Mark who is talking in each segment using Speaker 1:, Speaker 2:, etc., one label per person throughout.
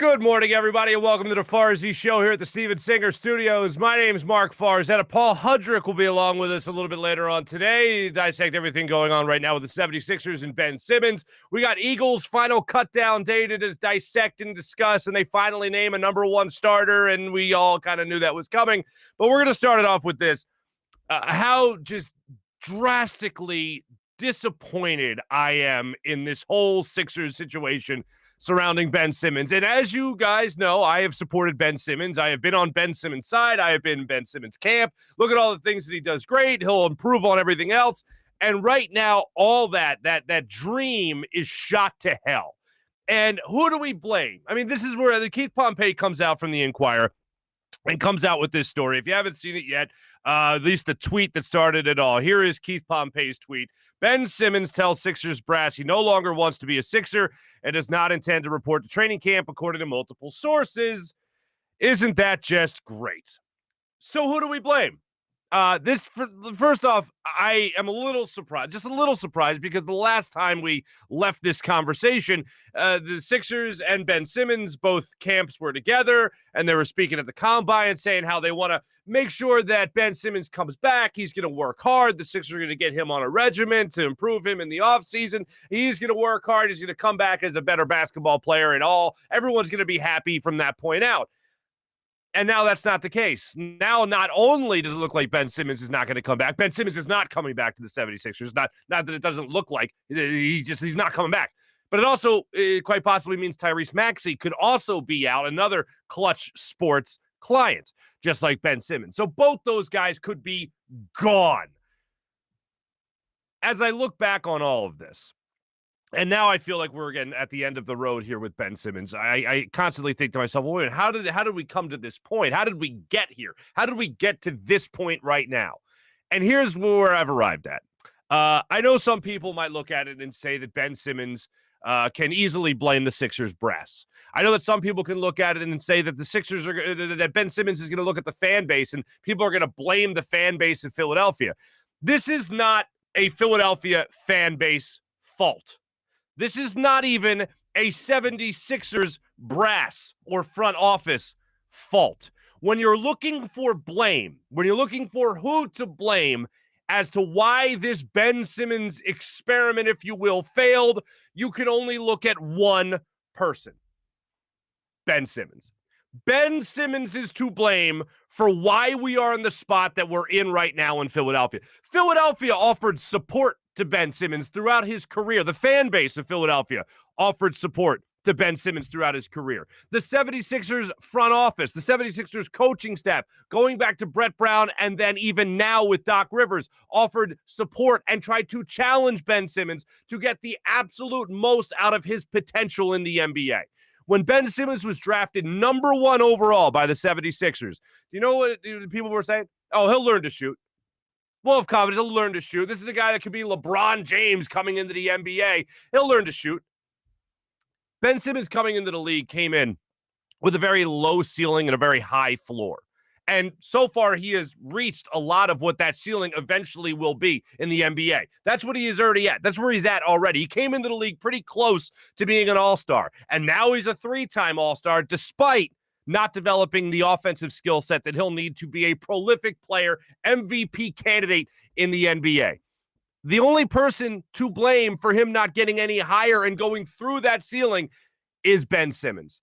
Speaker 1: Good morning, everybody, and welcome to the Farzy Show here at the Steven Singer Studios. My name is Marc and Paul Hudrick will be along with us a little bit later on today to dissect everything going on right now with the 76ers and Ben Simmons. We got Eagles' final cut-down day to dissect and discuss, and they finally name a number one starter, and we all kind of knew that was coming. But we're going to start it off with this. How just drastically disappointed I am in this whole Sixers situation surrounding Ben Simmons. And as you guys know, I have supported Ben Simmons. I have been on Ben Simmons' side. I have been in Ben Simmons' camp. Look at all the things that he does great. He'll improve on everything else. And right now, all that dream is shot to hell. And who do we blame? I mean, this is where the Keith Pompey comes out from the Inquirer and comes out with this story. If you haven't seen it yet, at least the tweet that started it all. Here is Keith Pompey's tweet. Ben Simmons tells Sixers brass he no longer wants to be a Sixer and does not intend to report to training camp, according to multiple sources. Isn't that just great? So who do we blame? First off, I am a little surprised, because the last time we left this conversation, the Sixers and Ben Simmons, both camps were together, and they were speaking at the Combine saying how they want to make sure that Ben Simmons comes back. He's going to work hard. The Sixers are going to get him on a regimen to improve him in the offseason. He's going to work hard. He's going to come back as a better basketball player and all. Everyone's going to be happy from that point out. And now that's not the case. Now, not only does it look like Ben Simmons is not going to come back, Ben Simmons is not coming back to the 76ers. Not that it doesn't look like he's not coming back. But it also quite possibly means Tyrese Maxey could also be out, another Clutch Sports client, just like Ben Simmons. So both those guys could be gone. As I look back on all of this, and now I feel like we're again at the end of the road here with Ben Simmons. I constantly think to myself, well, wait, how did we come to this point? How did we get here? How did we get to this point right now? And here's where I've arrived at. I know some people might look at it and say that Ben Simmons can easily blame the Sixers brass. I know that some people can look at it and say that the Sixers that Ben Simmons is going to look at the fan base and people are going to blame the fan base of Philadelphia. This is not a Philadelphia fan base fault. This is not even a 76ers brass or front office fault. When you're looking for blame, when you're looking for who to blame as to why this Ben Simmons experiment, if you will, failed, you can only look at one person, Ben Simmons. Ben Simmons is to blame for why we are in the spot that we're in right now in Philadelphia. Philadelphia offered support to Ben Simmons throughout his career. The fan base of Philadelphia offered support to Ben Simmons throughout his career. The 76ers front office, the 76ers coaching staff, going back to Brett Brown and then even now with Doc Rivers, offered support and tried to challenge Ben Simmons to get the absolute most out of his potential in the NBA. When Ben Simmons was drafted number one overall by the 76ers, do you know what people were saying? Oh, he'll learn to shoot. Well, of confidence, he'll learn to shoot. This is a guy that could be LeBron James coming into the NBA. He'll learn to shoot. Ben Simmons coming into the league came in with a very low ceiling and a very high floor. And so far, he has reached a lot of what that ceiling eventually will be in the NBA. That's what he is already at. That's where he's at already. He came into the league pretty close to being an all-star. And now he's a three-time all-star, despite not developing the offensive skill set that he'll need to be a prolific player, MVP candidate in the NBA. The only person to blame for him not getting any higher and going through that ceiling is Ben Simmons.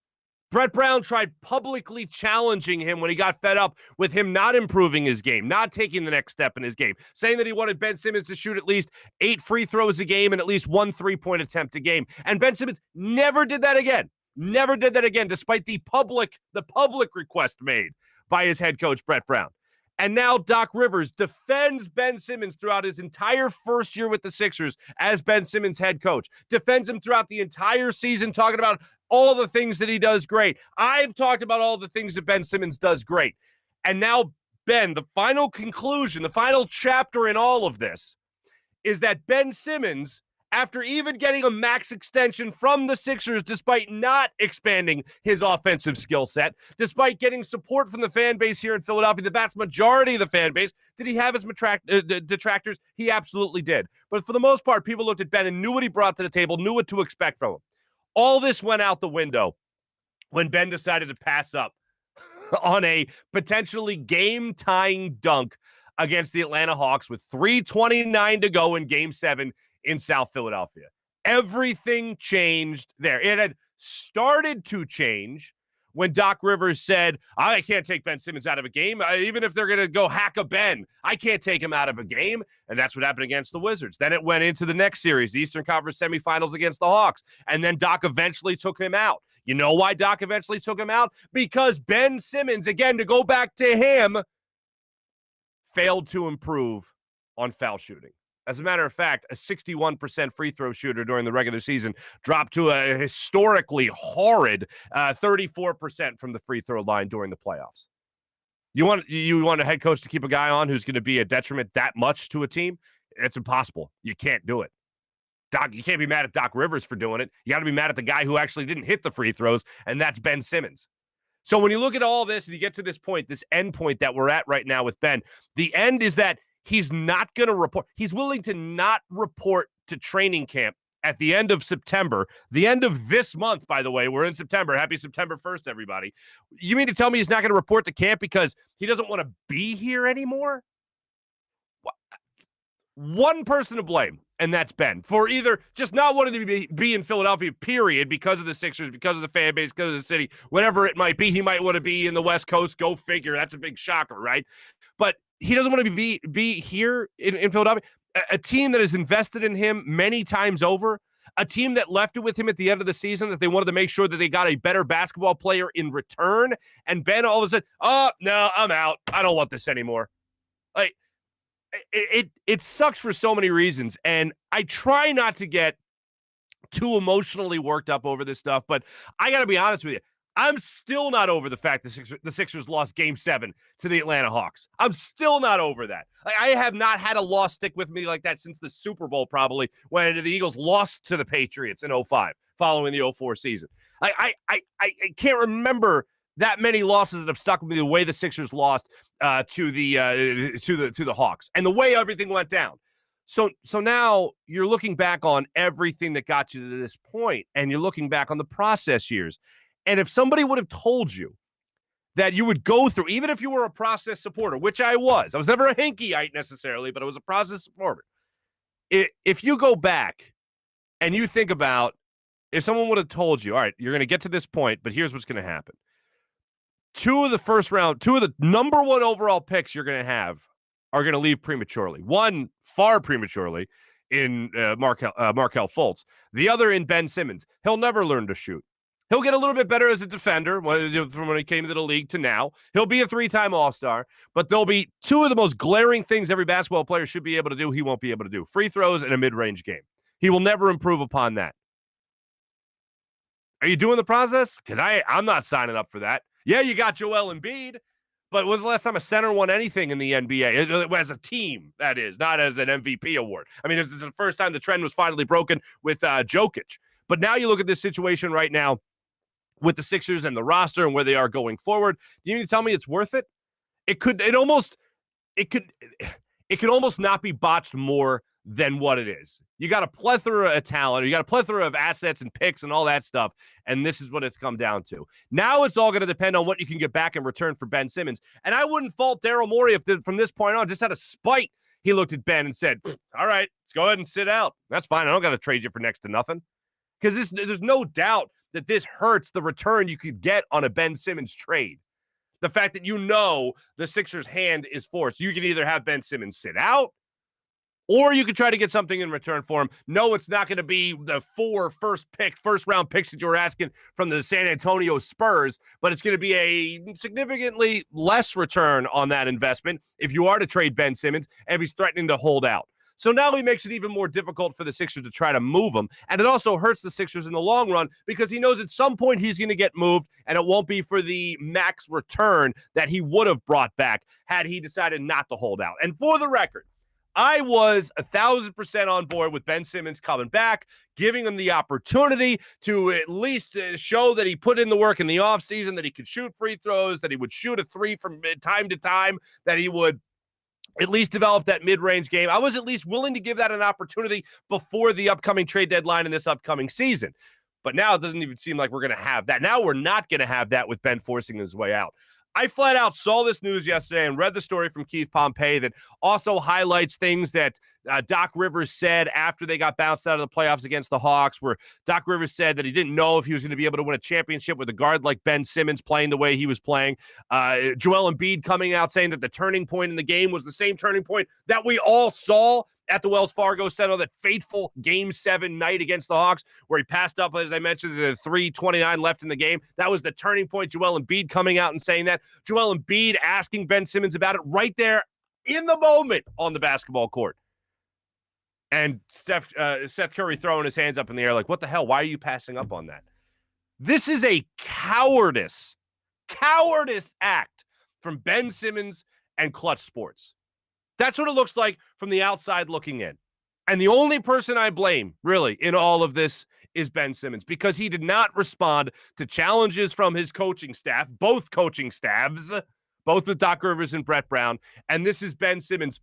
Speaker 1: Brett Brown tried publicly challenging him when he got fed up with him not improving his game, not taking the next step in his game, saying that he wanted Ben Simmons to shoot at least 8 free throws a game and at least 1 3-point attempt a game. And Ben Simmons never did that again. Never did that again, despite the public request made by his head coach, Brett Brown. And now Doc Rivers defends Ben Simmons throughout his entire first year with the Sixers as Ben Simmons' head coach. Defends him throughout the entire season, talking about all the things that he does great. I've talked about all the things that Ben Simmons does great. And now, Ben, the final conclusion, the final chapter in all of this is that Ben Simmons, after even getting a max extension from the Sixers, despite not expanding his offensive skill set, despite getting support from the fan base here in Philadelphia, the vast majority of the fan base, did he have his detractors? He absolutely did. But for the most part, people looked at Ben and knew what he brought to the table, knew what to expect from him. All this went out the window when Ben decided to pass up on a potentially game-tying dunk against the Atlanta Hawks with 3:29 to go in Game 7 in South Philadelphia. Everything changed there. It had started to change when Doc Rivers said, I can't take Ben Simmons out of a game. Even if they're going to go hack a Ben, I can't take him out of a game. And that's what happened against the Wizards. Then it went into the next series, the Eastern Conference semifinals against the Hawks. And then Doc eventually took him out. You know why Doc eventually took him out? Because Ben Simmons, again, to go back to him, failed to improve on foul shooting. As a matter of fact, a 61% free throw shooter during the regular season dropped to a historically horrid 34% from the free throw line during the playoffs. You want a head coach to keep a guy on who's going to be a detriment that much to a team? It's impossible. You can't do it. Doc, you can't be mad at Doc Rivers for doing it. You got to be mad at the guy who actually didn't hit the free throws, and that's Ben Simmons. So when you look at all this and you get to this point, this end point that we're at right now with Ben, the end is that he's not going to report. He's willing to not report to training camp at the end of September, the end of this month, by the way. We're in September. Happy September 1st, everybody. You mean to tell me he's not going to report to camp because he doesn't want to be here anymore? One person to blame, and that's Ben, for either just not wanting to be in Philadelphia, period, because of the Sixers, because of the fan base, because of the city, whatever it might be. He might want to be in the West Coast. Go figure. That's a big shocker, right? But he doesn't want to be here in Philadelphia. A team that has invested in him many times over, a team that left it with him at the end of the season, that they wanted to make sure that they got a better basketball player in return. And Ben all of a sudden, oh, no, I'm out. I don't want this anymore. Like, it sucks for so many reasons. And I try not to get too emotionally worked up over this stuff, but I got to be honest with you. I'm still not over the fact the Sixers lost Game 7 to the Atlanta Hawks. I'm still not over that. I have not had a loss stick with me like that since the Super Bowl, probably, when the Eagles lost to the Patriots in 2005, following the 2004 season. I can't remember that many losses that have stuck with me the way the Sixers lost to the Hawks and the way everything went down. So now you're looking back on everything that got you to this point, and you're looking back on the process years. And if somebody would have told you that you would go through, even if you were a process supporter, which I was never a Hinkie-ite necessarily, but I was a process supporter. If you go back and you think about, if someone would have told you, all right, you're going to get to this point, but here's what's going to happen. Two of the number one overall picks you're going to have are going to leave prematurely. One far prematurely in Markel Fultz. The other in Ben Simmons. He'll never learn to shoot. He'll get a little bit better as a defender from when he came into the league to now. He'll be a 3-time All-Star, but there'll be two of the most glaring things every basketball player should be able to do he won't be able to do. Free throws and a mid-range game. He will never improve upon that. Are you doing the process? Because I'm not signing up for that. Yeah, you got Joel Embiid, but when's the last time a center won anything in the NBA? As a team, that is, not as an MVP award. I mean, it's the first time the trend was finally broken with Jokic. But now you look at this situation right now with the Sixers and the roster and where they are going forward. Do you mean to tell me it's worth it? It could almost not be botched more than what it is. You got a plethora of talent, you got a plethora of assets and picks and all that stuff, and this is what it's come down to. Now it's all going to depend on what you can get back in return for Ben Simmons. And I wouldn't fault Daryl Morey if from this point on, just out of spite, he looked at Ben and said, all right, let's go ahead and sit out. That's fine. I don't got to trade you for next to nothing. Because there's no doubt that this hurts the return you could get on a Ben Simmons trade. The fact that the Sixers' hand is forced. You can either have Ben Simmons sit out, or you could try to get something in return for him. No, it's not going to be the 4 first-round picks that you were asking from the San Antonio Spurs, but it's going to be a significantly less return on that investment if you are to trade Ben Simmons and if he's threatening to hold out. So now he makes it even more difficult for the Sixers to try to move him. And it also hurts the Sixers in the long run because he knows at some point he's going to get moved, and it won't be for the max return that he would have brought back had he decided not to hold out. And for the record, I was 1,000% on board with Ben Simmons coming back, giving him the opportunity to at least show that he put in the work in the offseason, that he could shoot free throws, that he would shoot a three from time to time, that he would at least develop that mid-range game. I was at least willing to give that an opportunity before the upcoming trade deadline in this upcoming season. But now it doesn't even seem like we're going to have that. Now we're not going to have that with Ben forcing his way out. I flat out saw this news yesterday and read the story from Keith Pompey that also highlights things that Doc Rivers said after they got bounced out of the playoffs against the Hawks, where Doc Rivers said that he didn't know if he was going to be able to win a championship with a guard like Ben Simmons playing the way he was playing. Joel Embiid coming out saying that the turning point in the game was the same turning point that we all saw at the Wells Fargo Center, that fateful Game 7 night against the Hawks, where he passed up, as I mentioned, the 3:29 left in the game. That was the turning point. Joel Embiid coming out and saying that. Joel Embiid asking Ben Simmons about it right there in the moment on the basketball court. And Seth Curry throwing his hands up in the air like, what the hell? Why are you passing up on that? This is a cowardice act from Ben Simmons and Clutch Sports. That's what it looks like from the outside looking in. And the only person I blame, really, in all of this is Ben Simmons, because he did not respond to challenges from his coaching staff, both coaching staffs, both with Doc Rivers and Brett Brown. And this is Ben Simmons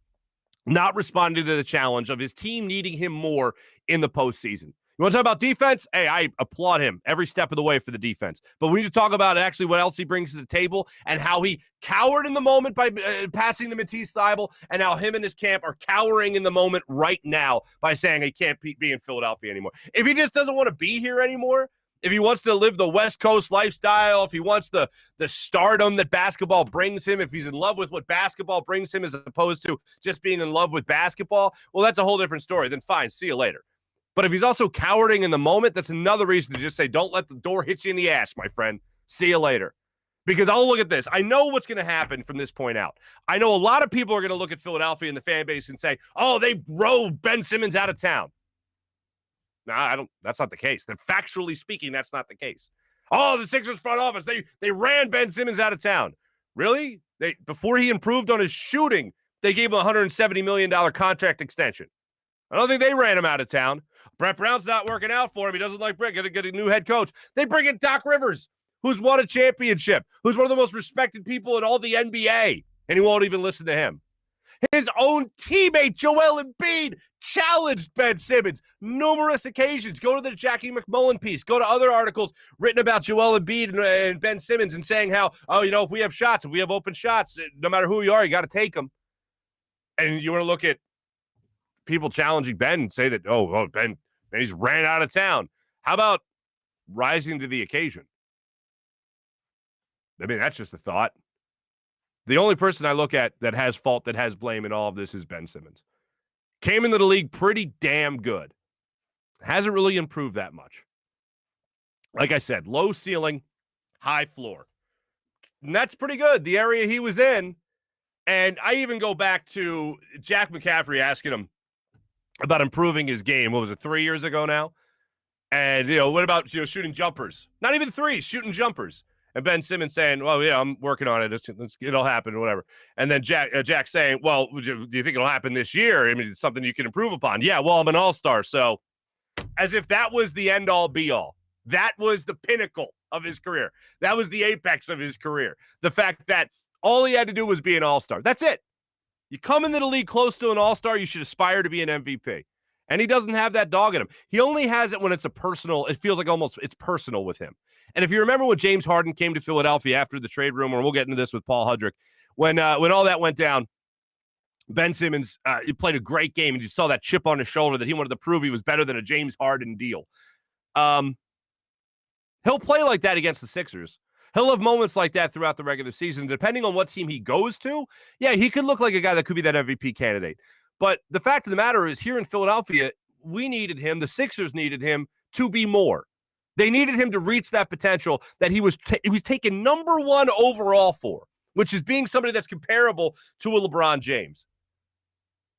Speaker 1: not responding to the challenge of his team needing him more in the postseason. You want to talk about defense? Hey, I applaud him every step of the way for the defense. But we need to talk about actually what else he brings to the table and how he cowered in the moment by passing to Matisse Thybulle, and how him and his camp are cowering in the moment right now by saying he can't be in Philadelphia anymore. If he just doesn't want to be here anymore, if he wants to live the West Coast lifestyle, if he wants the stardom that basketball brings him, if he's in love with what basketball brings him as opposed to just being in love with basketball, well, that's a whole different story. Then fine, see you later. But if he's also cowering in the moment, that's another reason to just say, don't let the door hit you in the ass, my friend. See you later. Because I'll look at this. I know what's going to happen from this point out. I know a lot of people are going to look at Philadelphia and the fan base and say, oh, they rode Ben Simmons out of town. No, that's not the case. Factually speaking, that's not the case. Oh, the Sixers front office, they ran Ben Simmons out of town. Really? Before he improved on his shooting, they gave him a $170 million contract extension. I don't think they ran him out of town. Brett Brown's not working out for him. He doesn't like Brett. Got to get a new head coach. They bring in Doc Rivers, who's won a championship, who's one of the most respected people in all the NBA, and he won't even listen to him. His own teammate, Joel Embiid, challenged Ben Simmons numerous occasions. Go to the Jackie McMullen piece. Go to other articles written about Joel Embiid and Ben Simmons and saying how, if we have shots, if we have open shots, no matter who you are, you got to take them. And you want to look at people challenging Ben and say that, Ben, he's ran out of town. How about rising to the occasion? I mean, that's just a thought. The only person I look at that has fault, that has blame in all of this is Ben Simmons. Came into the league pretty damn good. Hasn't really improved that much. Like I said, low ceiling, high floor. And that's pretty good, the area he was in. And I even go back to Jack McCaffrey asking him about improving his game. What was it, 3 years ago now? And, what about, shooting jumpers? Not even threes, shooting jumpers. And Ben Simmons saying, well, yeah, I'm working on it. It'll happen or whatever. And then Jack saying, well, do you think it'll happen this year? I mean, it's something you can improve upon. Yeah, well, I'm an all-star. So as if that was the end-all, be-all. That was the pinnacle of his career. That was the apex of his career. The fact that all he had to do was be an all-star. That's it. You come into the league close to an all-star, you should aspire to be an MVP. And he doesn't have that dog in him. He only has it when it's it feels like almost it's personal with him. And if you remember when James Harden came to Philadelphia after the trade rumor, and we'll get into this with Paul Hudrick, when all that went down, Ben Simmons, he played a great game, and you saw that chip on his shoulder that he wanted to prove he was better than a James Harden deal. He'll play like that against the Sixers. He'll have moments like that throughout the regular season. Depending on what team he goes to, yeah, he could look like a guy that could be that MVP candidate. But the fact of the matter is, here in Philadelphia, we needed him, the Sixers needed him to be more. They needed him to reach that potential that he was taken number one overall for, which is being somebody that's comparable to a LeBron James.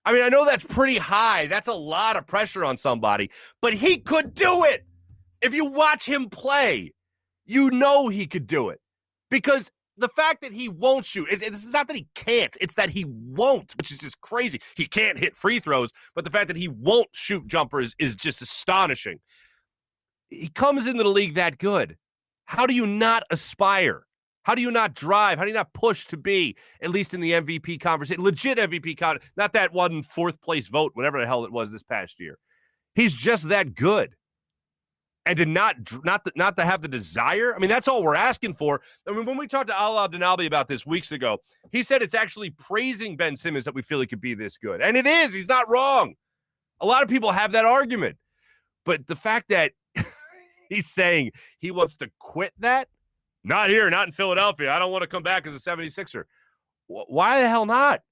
Speaker 1: I mean, I know that's pretty high. That's a lot of pressure on somebody, but he could do it. If you watch him play, you know he could do it. Because the fact that he won't shoot, it's not that he can't, it's that he won't, which is just crazy. He can't hit free throws, but the fact that he won't shoot jumpers is just astonishing. He comes into the league that good. How do you not aspire? How do you not drive? How do you not push to be, at least in the MVP conversation, legit MVP conversation, not that one fourth place vote, whatever the hell it was this past year. He's just that good. and to not to have the desire. I mean, that's all we're asking for. I mean, when we talked to Al Abdelnaby about this weeks ago, he said it's actually praising Ben Simmons that we feel he could be this good. And it is. He's not wrong. A lot of people have that argument. But the fact that he's saying he wants to quit that, not here, not in Philadelphia. I don't want to come back as a 76er. Why the hell not?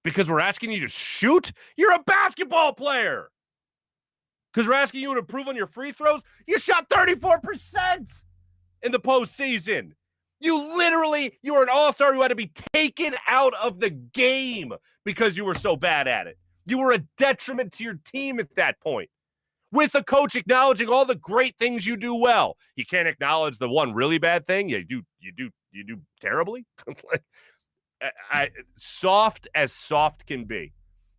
Speaker 1: Because we're asking you to shoot? You're a basketball player. Because we're asking you to improve on your free throws? You shot 34% in the postseason. You were an all-star who had to be taken out of the game because you were so bad at it. You were a detriment to your team at that point. With a coach acknowledging all the great things you do well. You can't acknowledge the one really bad thing. You do terribly. Soft as soft can be.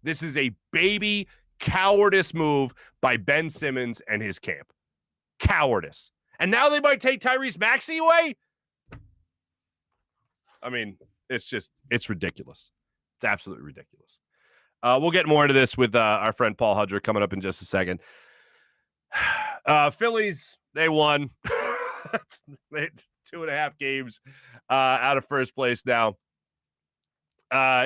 Speaker 1: This is a baby cowardice move by Ben Simmons and his camp. Cowardice. And now they might take Tyrese Maxey away? I mean, it's ridiculous. It's absolutely ridiculous. We'll get more into this with our friend Paul Hudrick coming up in just a second. Phillies, they won. 2.5 games out of first place now.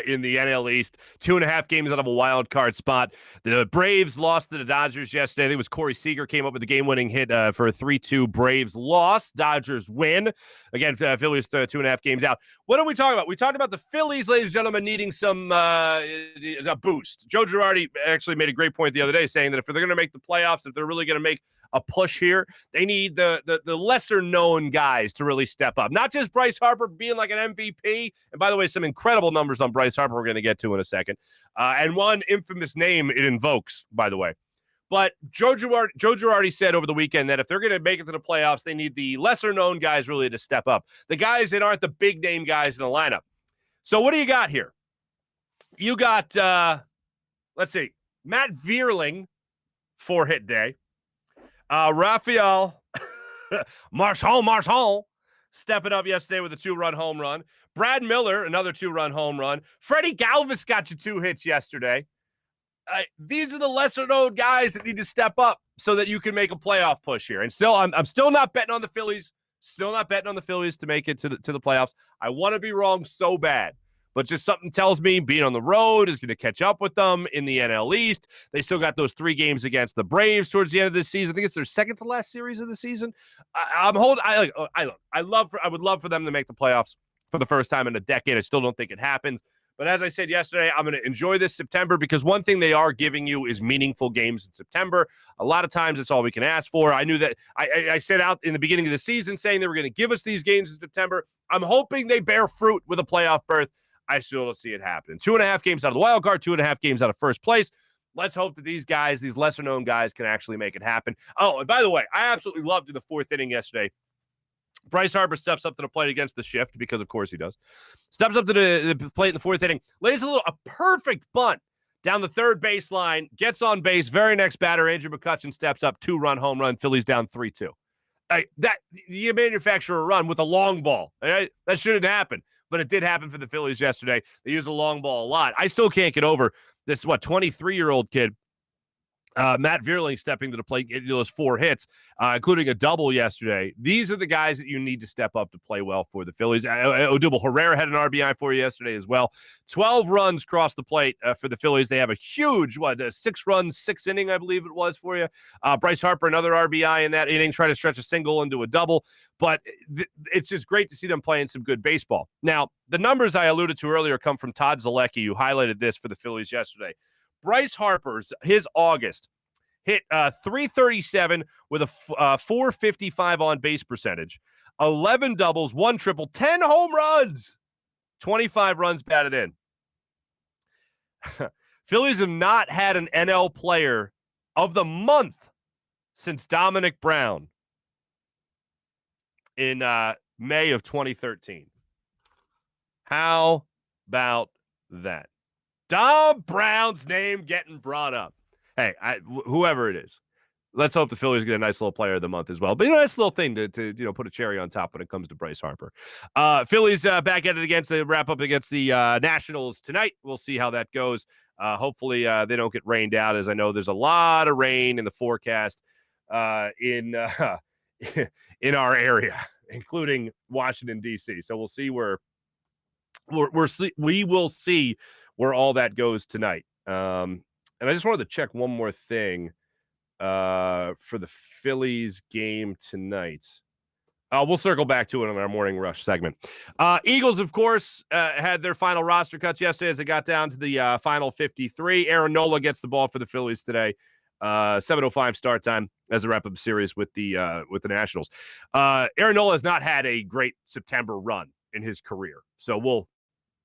Speaker 1: In the NL East, 2.5 games out of a wild card spot. The Braves lost to the Dodgers yesterday. I think it was Corey Seager came up with the game-winning hit for a 3-2 Braves loss. Dodgers win. Again, Phillies 2.5 games out. What are we talking about? We talked about the Phillies, ladies and gentlemen, needing some a boost. Joe Girardi actually made a great point the other day saying that if they're going to make the playoffs, if they're really going to make a push here, they need the lesser-known guys to really step up. Not just Bryce Harper being like an MVP. And by the way, some incredible numbers on Bryce Harper we're going to get to in a second. And one infamous name it invokes, by the way. But Joe Girardi said over the weekend that if they're going to make it to the playoffs, they need the lesser-known guys really to step up. The guys that aren't the big-name guys in the lineup. So what do you got here? You got, let's see, Matt Vierling, 4-hit day. Rafael Marchand stepping up yesterday with a 2-run home run. Brad Miller, another 2-run home run. Freddie Galvis got you 2 hits yesterday. These are the lesser-known guys that need to step up so that you can make a playoff push here. And still, I'm still not betting on the Phillies. Still not betting on the Phillies to make it to the playoffs. I want to be wrong so bad. But just something tells me being on the road is going to catch up with them in the NL East. They still got those 3 games against the Braves towards the end of this season. I think it's their second to last series of the season. I would love for them to make the playoffs for the first time in a decade. I still don't think it happens. But as I said yesterday, I'm going to enjoy this September because one thing they are giving you is meaningful games in September. A lot of times it's all we can ask for. I knew that I set out in the beginning of the season saying they were going to give us these games in September. I'm hoping they bear fruit with a playoff berth. I still don't see it happen. 2.5 games out of the wild card, 2.5 games out of first place. Let's hope that these guys, these lesser-known guys, can actually make it happen. Oh, and by the way, I absolutely loved in the 4th inning yesterday. Bryce Harper steps up to the plate against the shift, because of course he does. Steps up to the plate in the 4th inning, lays a perfect bunt down the 3rd baseline, gets on base. Very next batter, Andrew McCutchen steps up, 2-run home run. Phillies down 3-2. You manufacture a run with a long ball. Right? That shouldn't happen. But it did happen for the Phillies yesterday. They used a long ball a lot. I still can't get over this, 23-year-old kid, Matt Vierling, stepping to the plate, getting those 4 hits, including a double yesterday. These are the guys that you need to step up to play well for the Phillies. Odubel Herrera had an RBI for you yesterday as well. 12 runs across the plate for the Phillies. They have a huge, 6-run, 6th inning, I believe it was for you. Bryce Harper, another RBI in that inning, trying to stretch a single into a double. But it's just great to see them playing some good baseball. Now, the numbers I alluded to earlier come from Todd Zalecki, who highlighted this for the Phillies yesterday. Bryce Harper's, his August, hit .337 with a .455 on-base percentage, 11 doubles, 1 triple, 10 home runs, 25 runs batted in. Phillies have not had an NL player of the month since Dominic Brown in May of 2013. How about that? Dom Brown's name getting brought up. Hey, whoever it is, let's hope the Phillies get a nice little player of the month as well. But nice little thing to put a cherry on top when it comes to Bryce Harper. Phillies back at it they wrap up against the Nationals tonight. We'll see how that goes. Hopefully they don't get rained out, as I know there's a lot of rain in the forecast. in in our area, including Washington D.C. So we'll see where we will see where all that goes tonight. And I just wanted to check one more thing for the Phillies game tonight. We'll circle back to it on our Morning Rush segment. Eagles, of course, had their final roster cuts yesterday as they got down to the final 53. Aaron Nola gets the ball for the Phillies today. 7:05 start time as a wrap-up series with the Nationals. Aaron Nola has not had a great September run in his career, so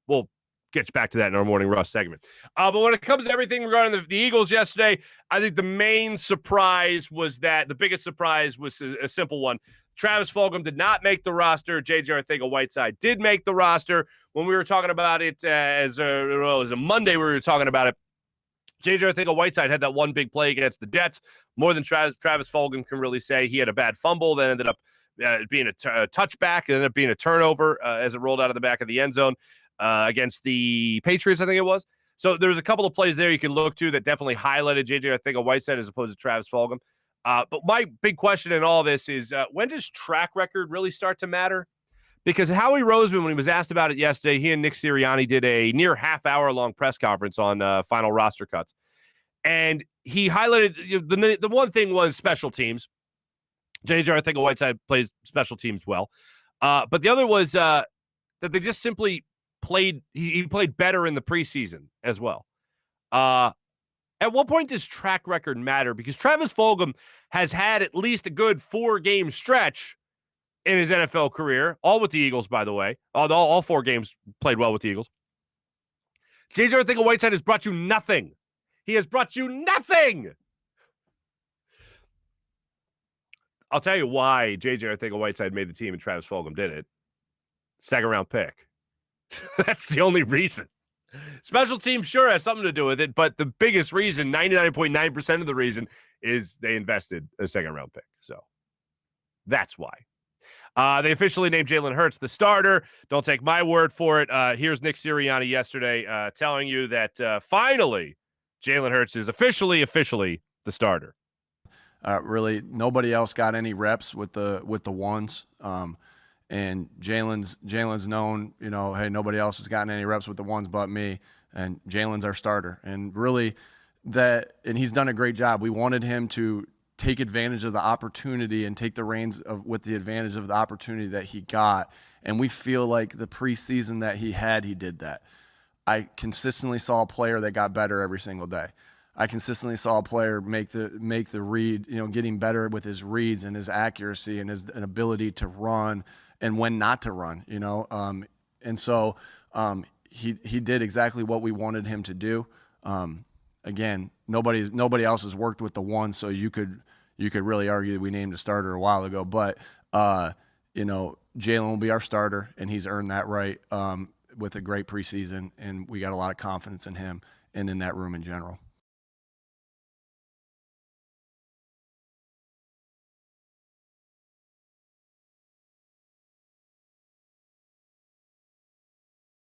Speaker 1: we'll get back to that in our Morning Rush segment. But when it comes to everything regarding the Eagles yesterday, I think the main surprise was that the biggest surprise was a simple one. Travis Fulgham did not make the roster. J.J. Arcega-Whiteside did make the roster. When we were talking about it as a Monday, we were talking about it. J.J. Arcega-Whiteside had that one big play against the Jets. More than Travis Fulgham can really say. He had a bad fumble that ended up being a touchback. It ended up being a turnover as it rolled out of the back of the end zone against the Patriots, I think it was. So there was a couple of plays there you could look to that definitely highlighted J.J. Arcega-Whiteside as opposed to Travis Fulgham. But my big question in all this is when does track record really start to matter? Because Howie Roseman, when he was asked about it yesterday, he and Nick Sirianni did a near half-hour-long press conference on final roster cuts. And he highlighted the one thing was special teams. J.J. Arcega-Whiteside plays special teams well. But the other was that they just simply played – he played better in the preseason as well. At what point does track record matter? Because Travis Fulgham has had at least a good 4-game stretch in his NFL career, all with the Eagles, by the way. All 4 games played well with the Eagles. J.J. Arcega-Whiteside has brought you nothing. He has brought you nothing. I'll tell you why J.J. Arcega-Whiteside made the team and Travis Fulgham did it. 2nd-round pick. That's the only reason. Special teams sure has something to do with it, but the biggest reason, 99.9% of the reason, is they invested a 2nd-round pick. So that's why. They officially named Jalen Hurts the starter. Don't take my word for it. Here's Nick Sirianni yesterday telling you that finally Jalen Hurts is officially the starter.
Speaker 2: Really, nobody else got any reps with the ones. And Jalen's known, hey, nobody else has gotten any reps with the ones but me, and Jalen's our starter. And really, and he's done a great job. We wanted him to take advantage of the opportunity and take the reins with the advantage of the opportunity that he got. And we feel like the preseason that he did that. I consistently saw a player that got better every single day. I consistently saw a player make the read, getting better with his reads and his accuracy and his ability to run and when not to run, and so he did exactly what we wanted him to do. Again, nobody else has worked with the one, so you could really argue that we named a starter a while ago, but Jalen will be our starter, and he's earned that right with a great preseason, and we got a lot of confidence in him and in that room in general.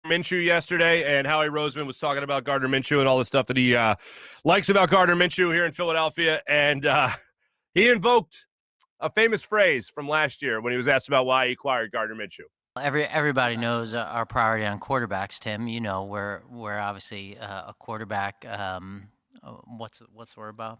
Speaker 1: Minshew yesterday, and Howie Roseman was talking about Gardner Minshew and all the stuff that he likes about Gardner Minshew here in Philadelphia, and he invoked a famous phrase from last year when he was asked about why he acquired Gardner Minshew.
Speaker 3: Everybody knows our priority on quarterbacks, Tim. We're obviously a quarterback. What's the word about?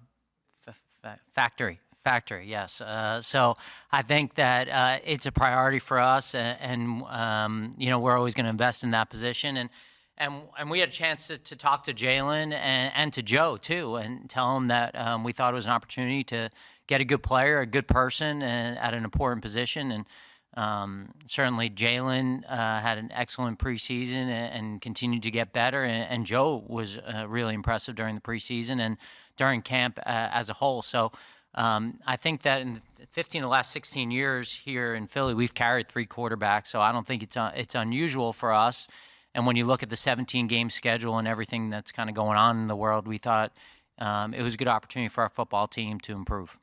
Speaker 3: Factory, yes. So I think that it's a priority for us, and we're always going to invest in that position. And we had a chance to talk to Jalen and to Joe too, and tell them that we thought it was an opportunity to get a good player, a good person, at an important position. And certainly Jalen had an excellent preseason and continued to get better. And Joe was really impressive during the preseason and during camp as a whole. So. I think that in the last 16 years here in Philly, we've carried 3 quarterbacks, so I don't think it's unusual for us. And when you look at the 17-game schedule and everything that's kind of going on in the world, we thought it was a good opportunity for our football team to improve.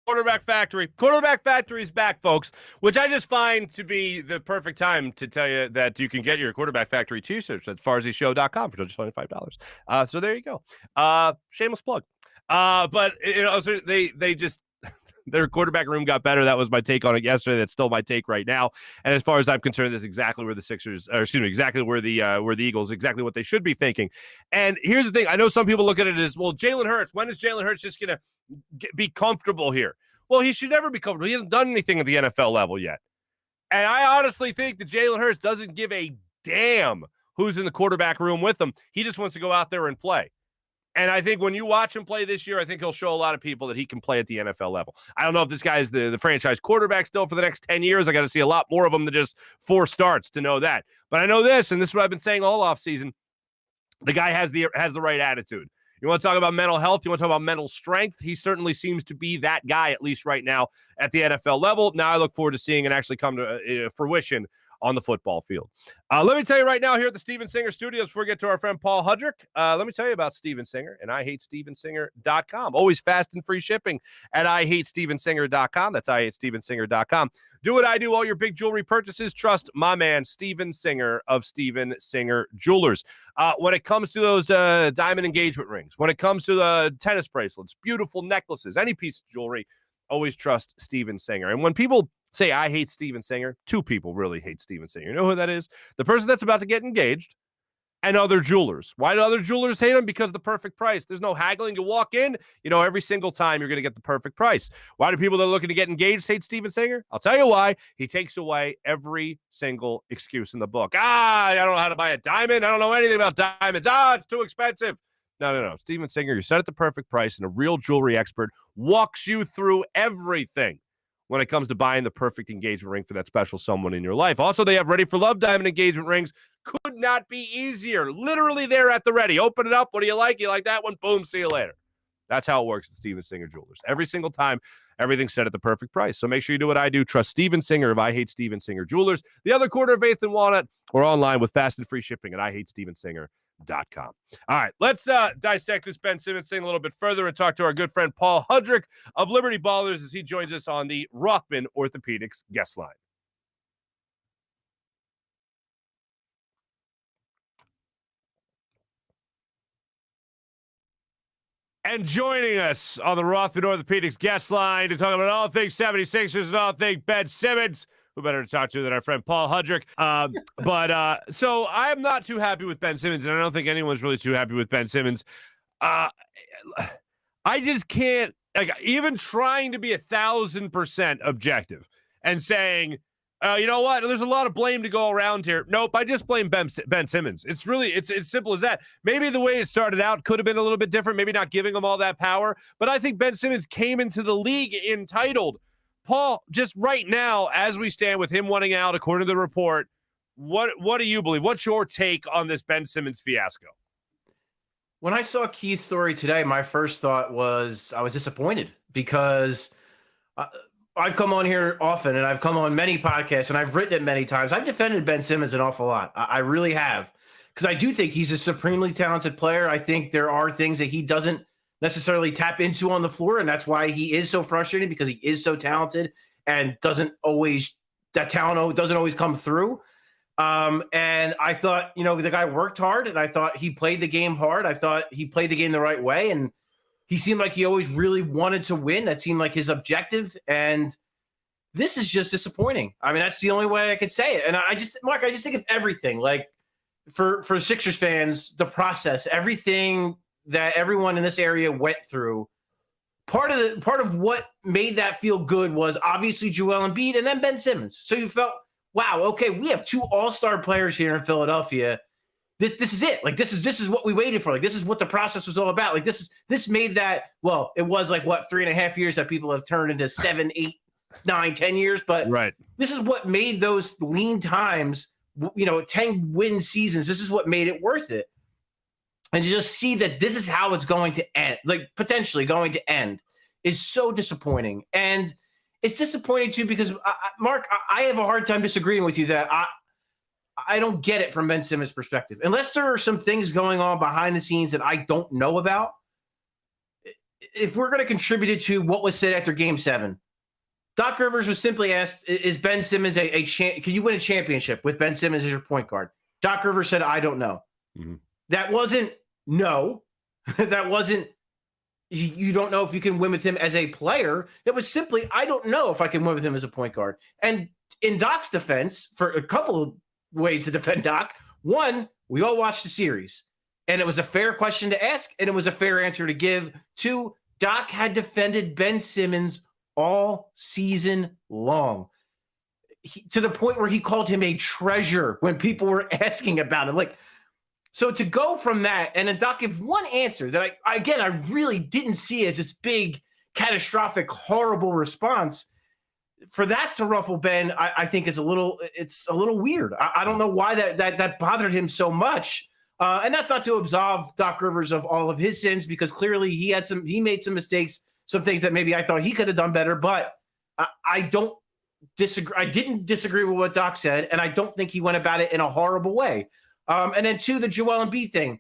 Speaker 1: Quarterback Factory. Quarterback Factory is back, folks, which I just find to be the perfect time to tell you that you can get your Quarterback Factory t-shirts at FarzyShow.com for just $25. So there you go. Shameless plug. But so they just their quarterback room got better. That was my take on it yesterday. That's still my take right now. And as far as I'm concerned, that's exactly where the Sixers, or excuse me, exactly where the Eagles, exactly what they should be thinking. And here's the thing: I know some people look at it as, well, Jalen Hurts. When is Jalen Hurts just going to be comfortable here? Well, he should never be comfortable. He hasn't done anything at the NFL level yet. And I honestly think that Jalen Hurts doesn't give a damn who's in the quarterback room with him. He just wants to go out there and play. And I think when you watch him play this year, I think he'll show a lot of people that he can play at the NFL level. I don't know if this guy is the franchise quarterback still for the next 10 years. I got to see a lot more of him than just 4 starts to know that. But I know this, and this is what I've been saying all offseason. The guy has the right attitude. You want to talk about mental health? You want to talk about mental strength? He certainly seems to be that guy, at least right now, at the NFL level. Now I look forward to seeing it actually come to fruition on the football field. Let me tell you right now here at the Steven Singer Studios, before we get to our friend Paul Hudrick, let me tell you about Steven Singer and IHateStevenSinger.com. Always fast and free shipping at IHateStevenSinger.com. That's IHateStevenSinger.com. Do what I do, all your big jewelry purchases. Trust my man, Steven Singer of Steven Singer Jewelers. When it comes to those diamond engagement rings, when it comes to the tennis bracelets, beautiful necklaces, any piece of jewelry, always trust Steven Singer. And when people say, I hate Steven Singer, 2 people really hate Steven Singer. You know who that is? The person that's about to get engaged and other jewelers. Why do other jewelers hate him? Because of the perfect price. There's no haggling. You walk in, every single time you're going to get the perfect price. Why do people that are looking to get engaged hate Steven Singer? I'll tell you why. He takes away every single excuse in the book. I don't know how to buy a diamond. I don't know anything about diamonds. It's too expensive. No. Steven Singer, you're set at the perfect price, and a real jewelry expert walks you through everything when it comes to buying the perfect engagement ring for that special someone in your life. Also, they have Ready for Love diamond engagement rings. Could not be easier. Literally there at the ready. Open it up. What do you like? You like that one? Boom. See you later. That's how it works at Steven Singer Jewelers. Every single time, everything's set at the perfect price. So make sure you do what I do. Trust Steven Singer of I Hate Steven Singer Jewelers. The other quarter of 8th and Walnut, or online with fast and free shipping at IHateStevenSinger.com. All right, let's dissect this Ben Simmons thing a little bit further and talk to our good friend Paul Hudrick of Liberty Ballers as he joins us on the Rothman Orthopaedics guest line. And joining us on the Rothman Orthopaedics guest line to talk about all things 76ers and all things Ben Simmons. Who better to talk to than our friend Paul Hudrick? So I'm not too happy with Ben Simmons, and I don't think anyone's really too happy with Ben Simmons. I just can't, even trying to be 1,000% objective and saying, you know what? There's a lot of blame to go around here. Nope, I just blame Ben Simmons. It's simple as that. Maybe the way it started out could have been a little bit different, maybe not giving him all that power, but I think Ben Simmons came into the league entitled. Paul, just right now, as we stand with him wanting out, according to the report, what do you believe? What's your take on this Ben Simmons fiasco?
Speaker 4: When I saw Keith's story today, my first thought was I was disappointed because I've come on here often and I've come on many podcasts and I've written it many times. I've defended Ben Simmons an awful lot. I really have, because I do think he's a supremely talented player. I think there are things that he doesn't necessarily tap into on the floor, and that's why he is so frustrating, because he is so talented and that talent doesn't always come through. And I thought, the guy worked hard, and I thought he played the game hard. I thought he played the game the right way, and he seemed like he always really wanted to win. That seemed like his objective, and this is just disappointing. I mean, that's the only way I could say it. And Marc, I just think of everything, like for Sixers fans, the process, everything that everyone in this area went through. Part of what made that feel good was obviously Joel Embiid and then Ben Simmons. So you felt, wow, okay, we have 2 all-star players here in Philadelphia. This is it. Like, this is what we waited for. Like, this is what the process was all about. Like, this made that, well, it was like, what, 3.5 years that people have turned into 7, 8, 9, 10 years. But
Speaker 1: right.
Speaker 4: This is what made those lean times, 10-win seasons. This is what made it worth it. And to just see that this is how it's going to end, like potentially going to end, is so disappointing. And it's disappointing too because, Marc, I have a hard time disagreeing with you that I don't get it from Ben Simmons' perspective. Unless there are some things going on behind the scenes that I don't know about, if we're going to contribute it to what was said after Game 7, Doc Rivers was simply asked, "Is Ben Simmons can you win a championship with Ben Simmons as your point guard?" Doc Rivers said, "I don't know." Mm-hmm. That wasn't no. That wasn't you don't know if you can win with him as a player. It was simply, I don't know if I can win with him as a point guard. And in Doc's defense, for a couple of ways to defend Doc, one, we all watched the series, and it was a fair question to ask, and it was a fair answer to give. Two, Doc had defended Ben Simmons all season long, to the point where he called him a treasure when people were asking about him. Like, so to go from that, and then Doc give one answer that I really didn't see as this big, catastrophic, horrible response. For that to ruffle Ben, I think it's a little weird. I don't know why that bothered him so much. And that's not to absolve Doc Rivers of all of his sins, because clearly he made some mistakes, some things that maybe I thought he could have done better. But I don't disagree. I didn't disagree with what Doc said, and I don't think he went about it in a horrible way. And then two, the Joel Embiid thing.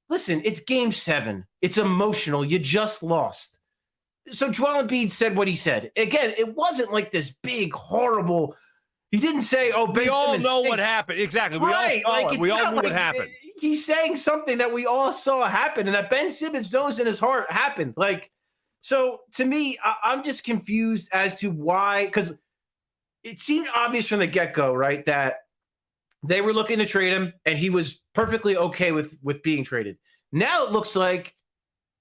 Speaker 4: Listen, it's Game 7. It's emotional. You just lost. So Joel Embiid said what he said. Again, it wasn't like this big, horrible. He didn't say, "Oh, Ben
Speaker 1: we all
Speaker 4: Simmons
Speaker 1: know
Speaker 4: stinks."
Speaker 1: what happened. Exactly.
Speaker 4: Right.
Speaker 1: We all knew what happened.
Speaker 4: He's saying something that we all saw happen, and that Ben Simmons knows in his heart happened. So to me, I'm just confused as to why, because it seemed obvious from the get-go, right, that they were looking to trade him, and he was perfectly okay with being traded. Now it looks like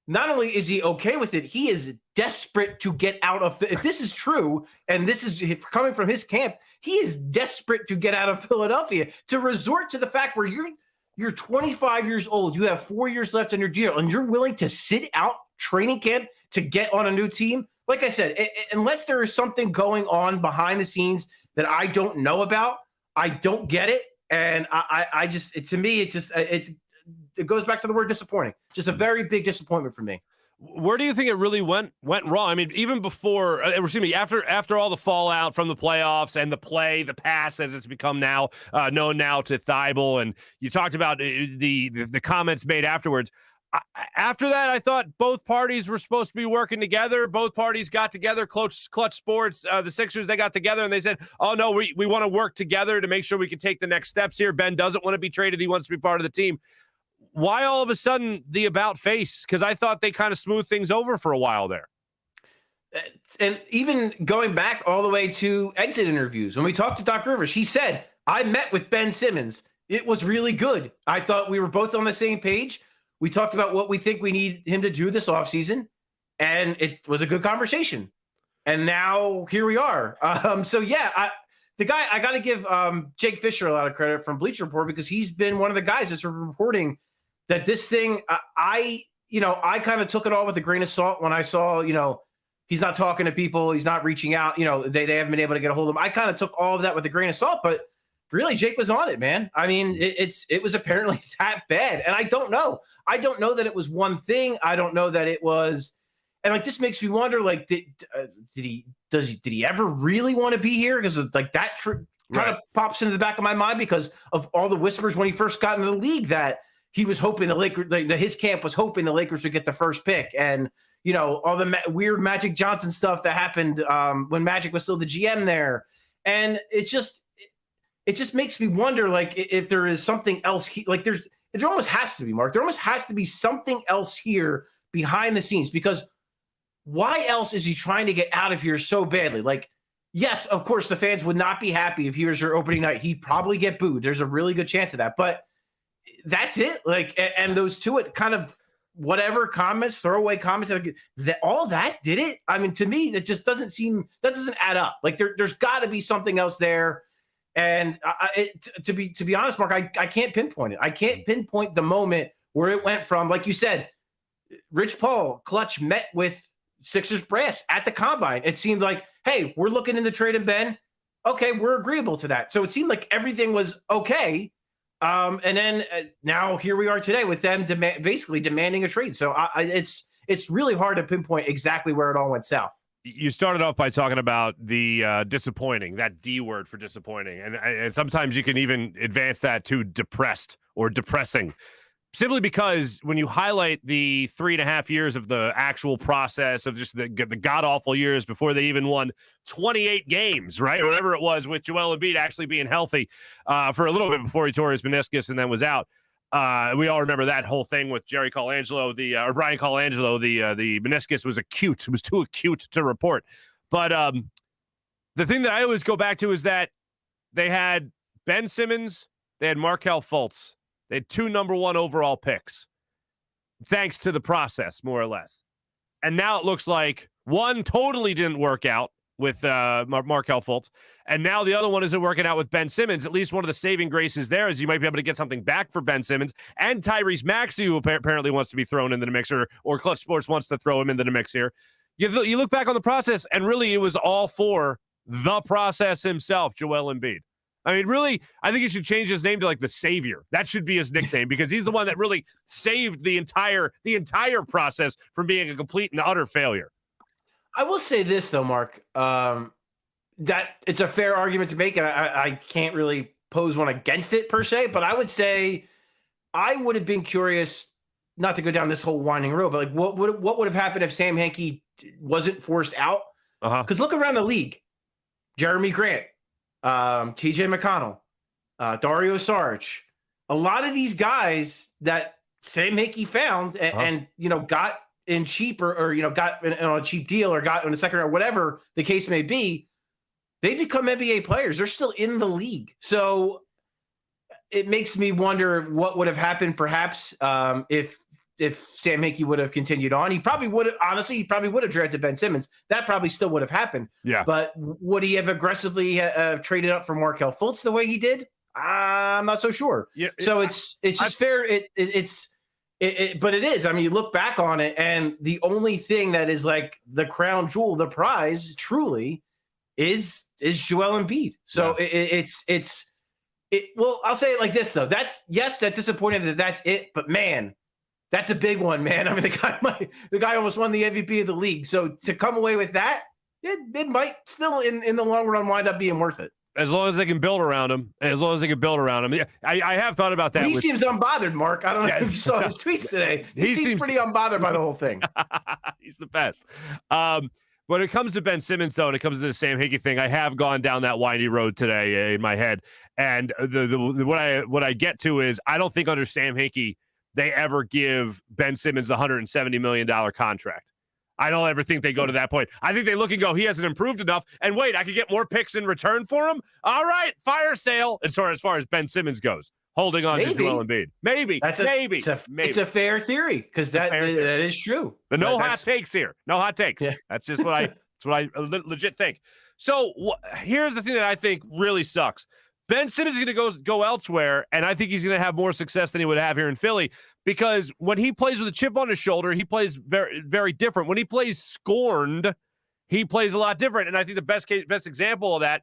Speaker 4: not only is he okay with it, he is desperate to get out of. If this is true, and this is coming from his camp, he is desperate to get out of Philadelphia, to resort to the fact where you're 25 years old, you have 4 years left on your deal, and you're willing to sit out training camp to get on a new team. Like I said, unless there is something going on behind the scenes that I don't know about, I don't get it. And I just, to me, it goes back to the word disappointing. Just a very big disappointment for me.
Speaker 1: Where do you think it really went wrong? I mean, even before, after all the fallout from the playoffs and the pass as it's become now known now to Thibault, and you talked about the comments made afterwards. After that, I thought both parties were supposed to be working together. Both parties got together. Clutch Sports, the Sixers, they got together and they said, "Oh no, we want to work together to make sure we can take the next steps here." Ben doesn't want to be traded; he wants to be part of the team. Why all of a sudden the about face? Because I thought they kind of smoothed things over for a while there.
Speaker 4: And even going back all the way to exit interviews, when we talked to Doc Rivers, he said, "I met with Ben Simmons. It was really good. I thought we were both on the same page. We talked about what we think we need him to do this offseason, and it was a good conversation." And now here we are. The guy, I got to give Jake Fisher a lot of credit from Bleacher Report, because he's been one of the guys that's reporting that this thing, I kind of took it all with a grain of salt when I saw, he's not talking to people, he's not reaching out, they haven't been able to get a hold of him. I kind of took all of that with a grain of salt, but really, Jake was on it, man. I mean, it was apparently that bad. And I don't know. I don't know that it was one thing. I don't know that it was, and this makes me wonder, did he ever really want to be here? Because that kind of pops into the back of my mind because of all the whispers when he first got into the league that he was hoping the Lakers, his camp was hoping the Lakers would get the first pick, and all the weird Magic Johnson stuff that happened when Magic was still the GM there, and it just makes me wonder, if there is something else. There almost has to be, Mark. There almost has to be something else here behind the scenes, because why else is he trying to get out of here so badly? Yes, of course, the fans would not be happy if he was your opening night. He'd probably get booed. There's a really good chance of that. But that's it. And those two, it kind of whatever comments, throwaway comments, all that did it. I mean, to me, that just doesn't add up. There's got to be something else there. And to be honest, Mark, I can't pinpoint it. I can't pinpoint the moment where it went from, like you said, Rich Paul, Clutch met with Sixers brass at the combine. It seemed like, hey, we're looking into trading Ben. Okay, we're agreeable to that. So it seemed like everything was okay. And then now here we are today with them basically demanding a trade. So it's really hard to pinpoint exactly where it all went south.
Speaker 1: You started off by talking about the disappointing, that D word for disappointing. And sometimes you can even advance that to depressed or depressing. simply because when you highlight the 3.5 years of the actual process of just the god-awful years before they even won 28 games, right? Or whatever it was, with Joel Embiid actually being healthy for a little bit before he tore his meniscus and then was out. We all remember that whole thing with Jerry Colangelo, or Brian Colangelo. The meniscus was acute. It was too acute to report. But the thing that I always go back to is that they had Ben Simmons, they had Markelle Fultz. They had 2 number 1 overall picks, thanks to the process, more or less. And now it looks like one totally didn't work out with Markelle Fultz, and now the other one isn't working out with Ben Simmons. At least one of the saving graces there is you might be able to get something back for Ben Simmons and Tyrese Maxey, who apparently wants to be thrown into the mixer, or Clutch Sports wants to throw him into the mix here. You look back on the process, and really it was all for the process himself, Joel Embiid. I mean, really, I think he should change his name to like the Savior. That should be his nickname, because he's the one that really saved the entire process from being a complete and utter failure.
Speaker 4: I will say this though, Mark, that it's a fair argument to make, and I can't really pose one against it per se, but I would say I would have been curious, not to go down this whole winding road, but like what would have happened if Sam Hinkie wasn't forced out? Because look around the league, Jeremy Grant, TJ McConnell, Dario Saric, a lot of these guys that Sam Hinkie found and got in cheap or got on a cheap deal or got on a second round, whatever the case may be, they become NBA players. They're still in the league. So it makes me wonder what would have happened perhaps if Sam Hinkie would have continued on. He probably would have drafted Ben Simmons. That probably still would have happened.
Speaker 1: Yeah.
Speaker 4: But would he have aggressively traded up for Markelle Fultz the way he did? I'm not so sure. Yeah, so it's just fair. But it is. I mean, you look back on it, and the only thing that is like the crown jewel, the prize, truly, is Joel Embiid. So well, I'll say it like this though. That's disappointing that's it. But man, that's a big one, man. I mean, the guy almost won the MVP of the league. So to come away with that, it might still in the long run wind up being worth it.
Speaker 1: As long as they can build around him. Yeah, I have thought about that.
Speaker 4: He seems unbothered, Mark. I don't know if you saw his tweets today. He seems pretty unbothered by the whole thing.
Speaker 1: He's the best. When it comes to Ben Simmons, though, and it comes to the Sam Hinkie thing, I have gone down that windy road today in my head. And what I get to is I don't think under Sam Hinkie they ever give Ben Simmons the $170 million contract. I don't ever think they go to that point. I think they look and go, he hasn't improved enough. And wait, I could get more picks in return for him? All right, fire sale. And so as far as Ben Simmons goes, holding on to Joel Embiid. Maybe. It's a fair theory, because that is true. But no hot takes here. No hot takes. Yeah. That's just what I legit think. So here's the thing that I think really sucks. Ben Simmons is going to go elsewhere, and I think he's going to have more success than he would have here in Philly, because when he plays with a chip on his shoulder, he plays very, very different. When he plays scorned, he plays a lot different. And I think the best example of that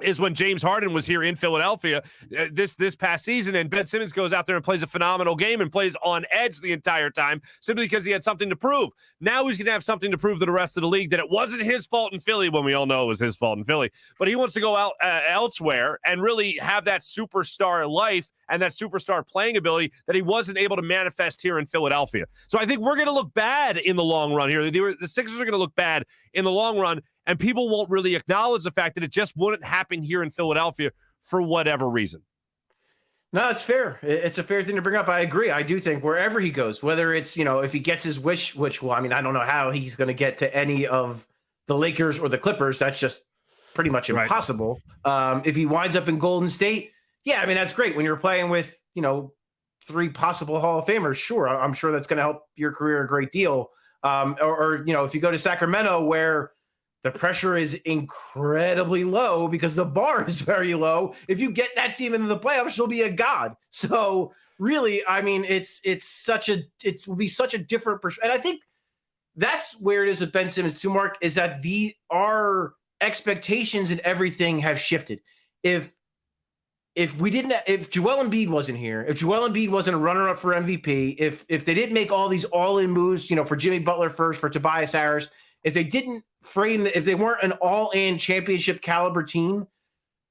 Speaker 1: is when James Harden was here in Philadelphia this past season, and Ben Simmons goes out there and plays a phenomenal game and plays on edge the entire time simply because he had something to prove. Now he's going to have something to prove to the rest of the league that it wasn't his fault in Philly, when we all know it was his fault in Philly. But he wants to go out elsewhere and really have that superstar life and that superstar playing ability that he wasn't able to manifest here in Philadelphia. So I think we're going to look bad in the long run here. The Sixers are going to look bad in the long run, and people won't really acknowledge the fact that it just wouldn't happen here in Philadelphia for whatever reason.
Speaker 4: No, it's fair. It's a fair thing to bring up. I agree. I do think wherever he goes, whether it's, if he gets his wish, which, well, I mean, I don't know how he's going to get to any of the Lakers or the Clippers. That's just pretty much impossible. Right. If he winds up in Golden State, yeah, I mean, that's great. When you're playing with, 3 possible Hall of Famers, sure, I'm sure that's going to help your career a great deal. Or if you go to Sacramento, where the pressure is incredibly low because the bar is very low, if you get that team into the playoffs, you'll be a god. So really, I mean, it will be such a different perspective. And I think that's where it is with Ben Simmons too, Mark, is that our expectations and everything have shifted. If Joel Embiid wasn't here, if Joel Embiid wasn't a runner-up for MVP, if they didn't make all these all-in moves, for Jimmy Butler first, for Tobias Harris, if they didn't if they weren't an all-in championship caliber team,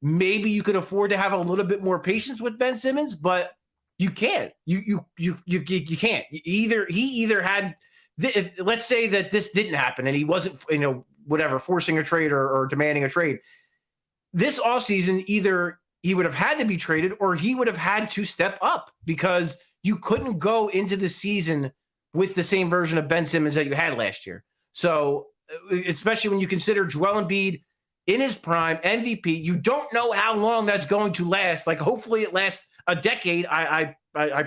Speaker 4: maybe you could afford to have a little bit more patience with Ben Simmons. But You can't. You can't. He either had. Let's say that this didn't happen and he wasn't, whatever, forcing a trade or demanding a trade. This offseason, either he would have had to be traded or he would have had to step up, because you couldn't go into the season with the same version of Ben Simmons that you had last year. So, especially when you consider Joel Embiid in his prime, MVP, you don't know how long that's going to last. Like, hopefully it lasts a decade. I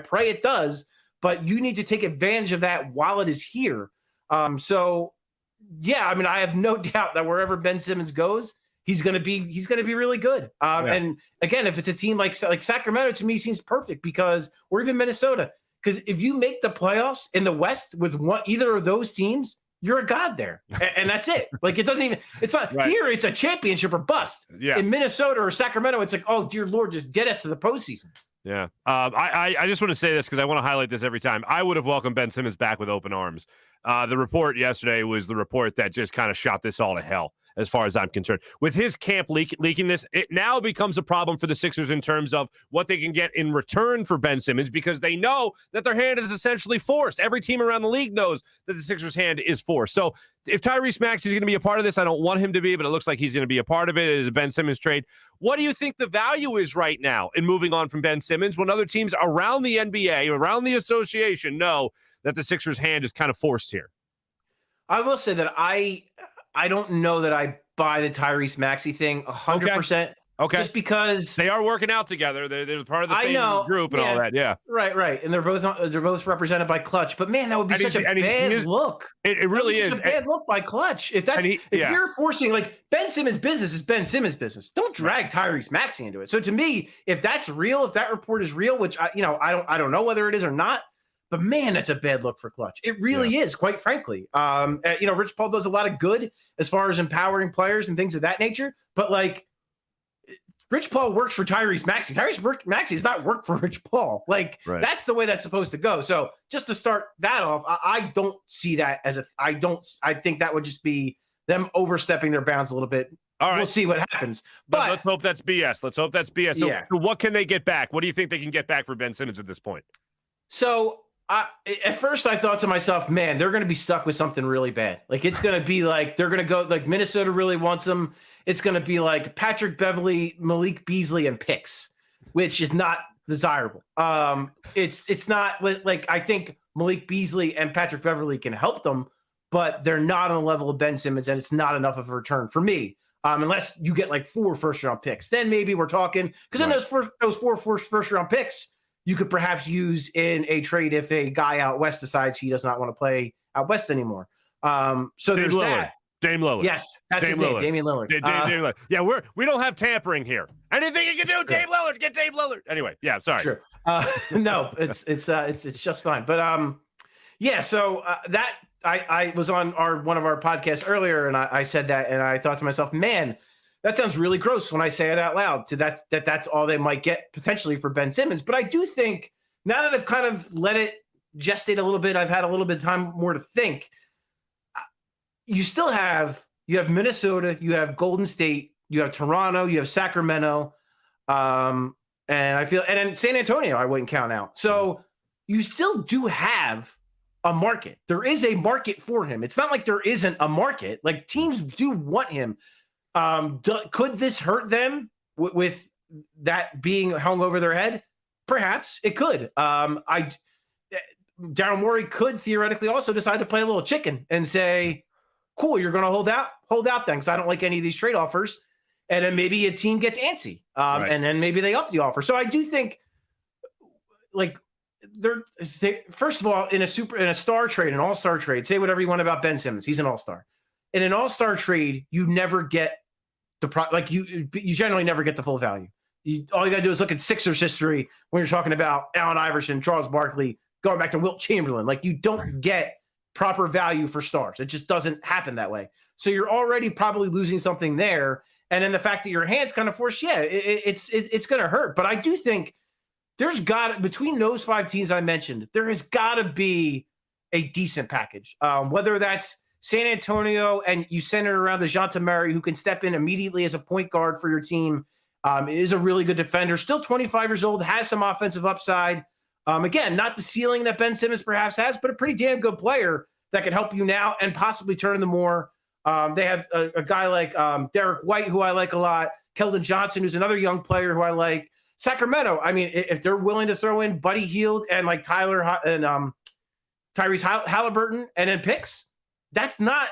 Speaker 4: pray it does, but you need to take advantage of that while it is here. So yeah, I mean, I have no doubt that wherever Ben Simmons goes, he's going to be really good. And again, if it's a team like Sacramento, to me seems perfect, because, or even Minnesota, because if you make the playoffs in the West with either of those teams, you're a god there, and that's it. Like, it's not right. Here. It's a championship or bust. Yeah. In Minnesota or Sacramento, it's like, oh dear Lord, just get us to the postseason.
Speaker 1: Yeah. I just want to say this because I want to highlight this every time. I would have welcomed Ben Simmons back with open arms. The report yesterday was the report that just kind of shot this all to hell, as far as I'm concerned. With his camp leaking this, it now becomes a problem for the Sixers in terms of what they can get in return for Ben Simmons, because they know that their hand is essentially forced. Every team around the league knows that the Sixers' hand is forced. So if Tyrese Maxey is going to be a part of this, I don't want him to be, but it looks like he's going to be a part of it. It is a Ben Simmons trade. What do you think the value is right now in moving on from Ben Simmons when other teams around the NBA, around the association, know that the Sixers' hand is kind of forced here?
Speaker 4: I will say that I don't know that I buy the Tyrese Maxey thing 100%.
Speaker 1: Okay.
Speaker 4: Just because
Speaker 1: they are working out together. They're part of the same group and all that. Yeah.
Speaker 4: Right. And they're both represented by Clutch. But man, that would be such a bad look.
Speaker 1: It really is
Speaker 4: a bad look by Clutch. If you're forcing, like, Ben Simmons' business is Ben Simmons' business. Don't drag Tyrese Maxey into it. So to me, if that's real, if that report is real, which I don't know whether it is or not, but man, that's a bad look for Clutch. It really is, quite frankly. Rich Paul does a lot of good as far as empowering players and things of that nature. But like, Rich Paul works for Tyrese Maxey. Maxey does not work for Rich Paul. Like, that's the way that's supposed to go. So just to start that off, I don't see that as I think that would just be them overstepping their bounds a little bit. All right. We'll see what happens. But
Speaker 1: let's hope that's BS. So what can they get back? What do you think they can get back for Ben Simmons at this point?
Speaker 4: So at first I thought to myself, man, they're going to be stuck with something really bad. Like, it's going to be like, they're going to go, like, Minnesota really wants them. It's going to be like Patrick Beverley, Malik Beasley, and picks, which is not desirable. It's not like, I think Malik Beasley and Patrick Beverley can help them, but they're not on the level of Ben Simmons, and it's not enough of a return for me. Unless you get like 4 first-round picks, then maybe we're talking, because then those 4 first-round picks you could perhaps use in a trade if a guy out west decides he does not want to play out west anymore. So there's that.
Speaker 1: Dame Lillard.
Speaker 4: Yes, that's his name, Damian Lillard.
Speaker 1: Dame Lillard. Yeah, we don't have tampering here. Anything you can do, Dame Lillard, get Dame Lillard. Anyway, yeah, sorry.
Speaker 4: Sure. No, it's just fine. But so that I was on one of our podcasts earlier, and I said that, and I thought to myself, man, that sounds really gross when I say it out loud. That's all they might get potentially for Ben Simmons. But I do think, now that I've kind of let it gestate a little bit, I've had a little bit of time more to think. You have Minnesota, you have Golden State, you have Toronto, you have Sacramento, and I feel, and then San Antonio I wouldn't count out. So you still do have a market. There is a market for him. It's not like there isn't a market. Like, teams do want him. Could this hurt them with that being hung over their head? Perhaps it could. Daryl Morey could theoretically also decide to play a little chicken and say, cool, you're going to hold out then, because I don't like any of these trade offers. And then maybe a team gets antsy, and then maybe they up the offer. So I do think, like, first of all, in a star trade, an all-star trade, say whatever you want about Ben Simmons, he's an all-star. In an all-star trade, you never get you generally never get the full value. All you got to do is look at Sixers history when you're talking about Allen Iverson, Charles Barkley, going back to Wilt Chamberlain. Like, you don't get proper value for stars. It just doesn't happen that way. So you're already probably losing something there. And then the fact that your hand's kind of forced, it's going to hurt. But I do think between those 5 teams I mentioned, there has got to be a decent package. Whether that's San Antonio and you center around DeJounte Murray, who can step in immediately as a point guard for your team, is a really good defender, still 25 years old, has some offensive upside. Again, not the ceiling that Ben Simmons perhaps has, but a pretty damn good player that can help you now and possibly turn the more. They have a guy like Derek White, who I like a lot. Keldon Johnson, who's another young player who I like. Sacramento, I mean, if they're willing to throw in Buddy Hield and like Tyler and Tyrese Halliburton and then picks, it's not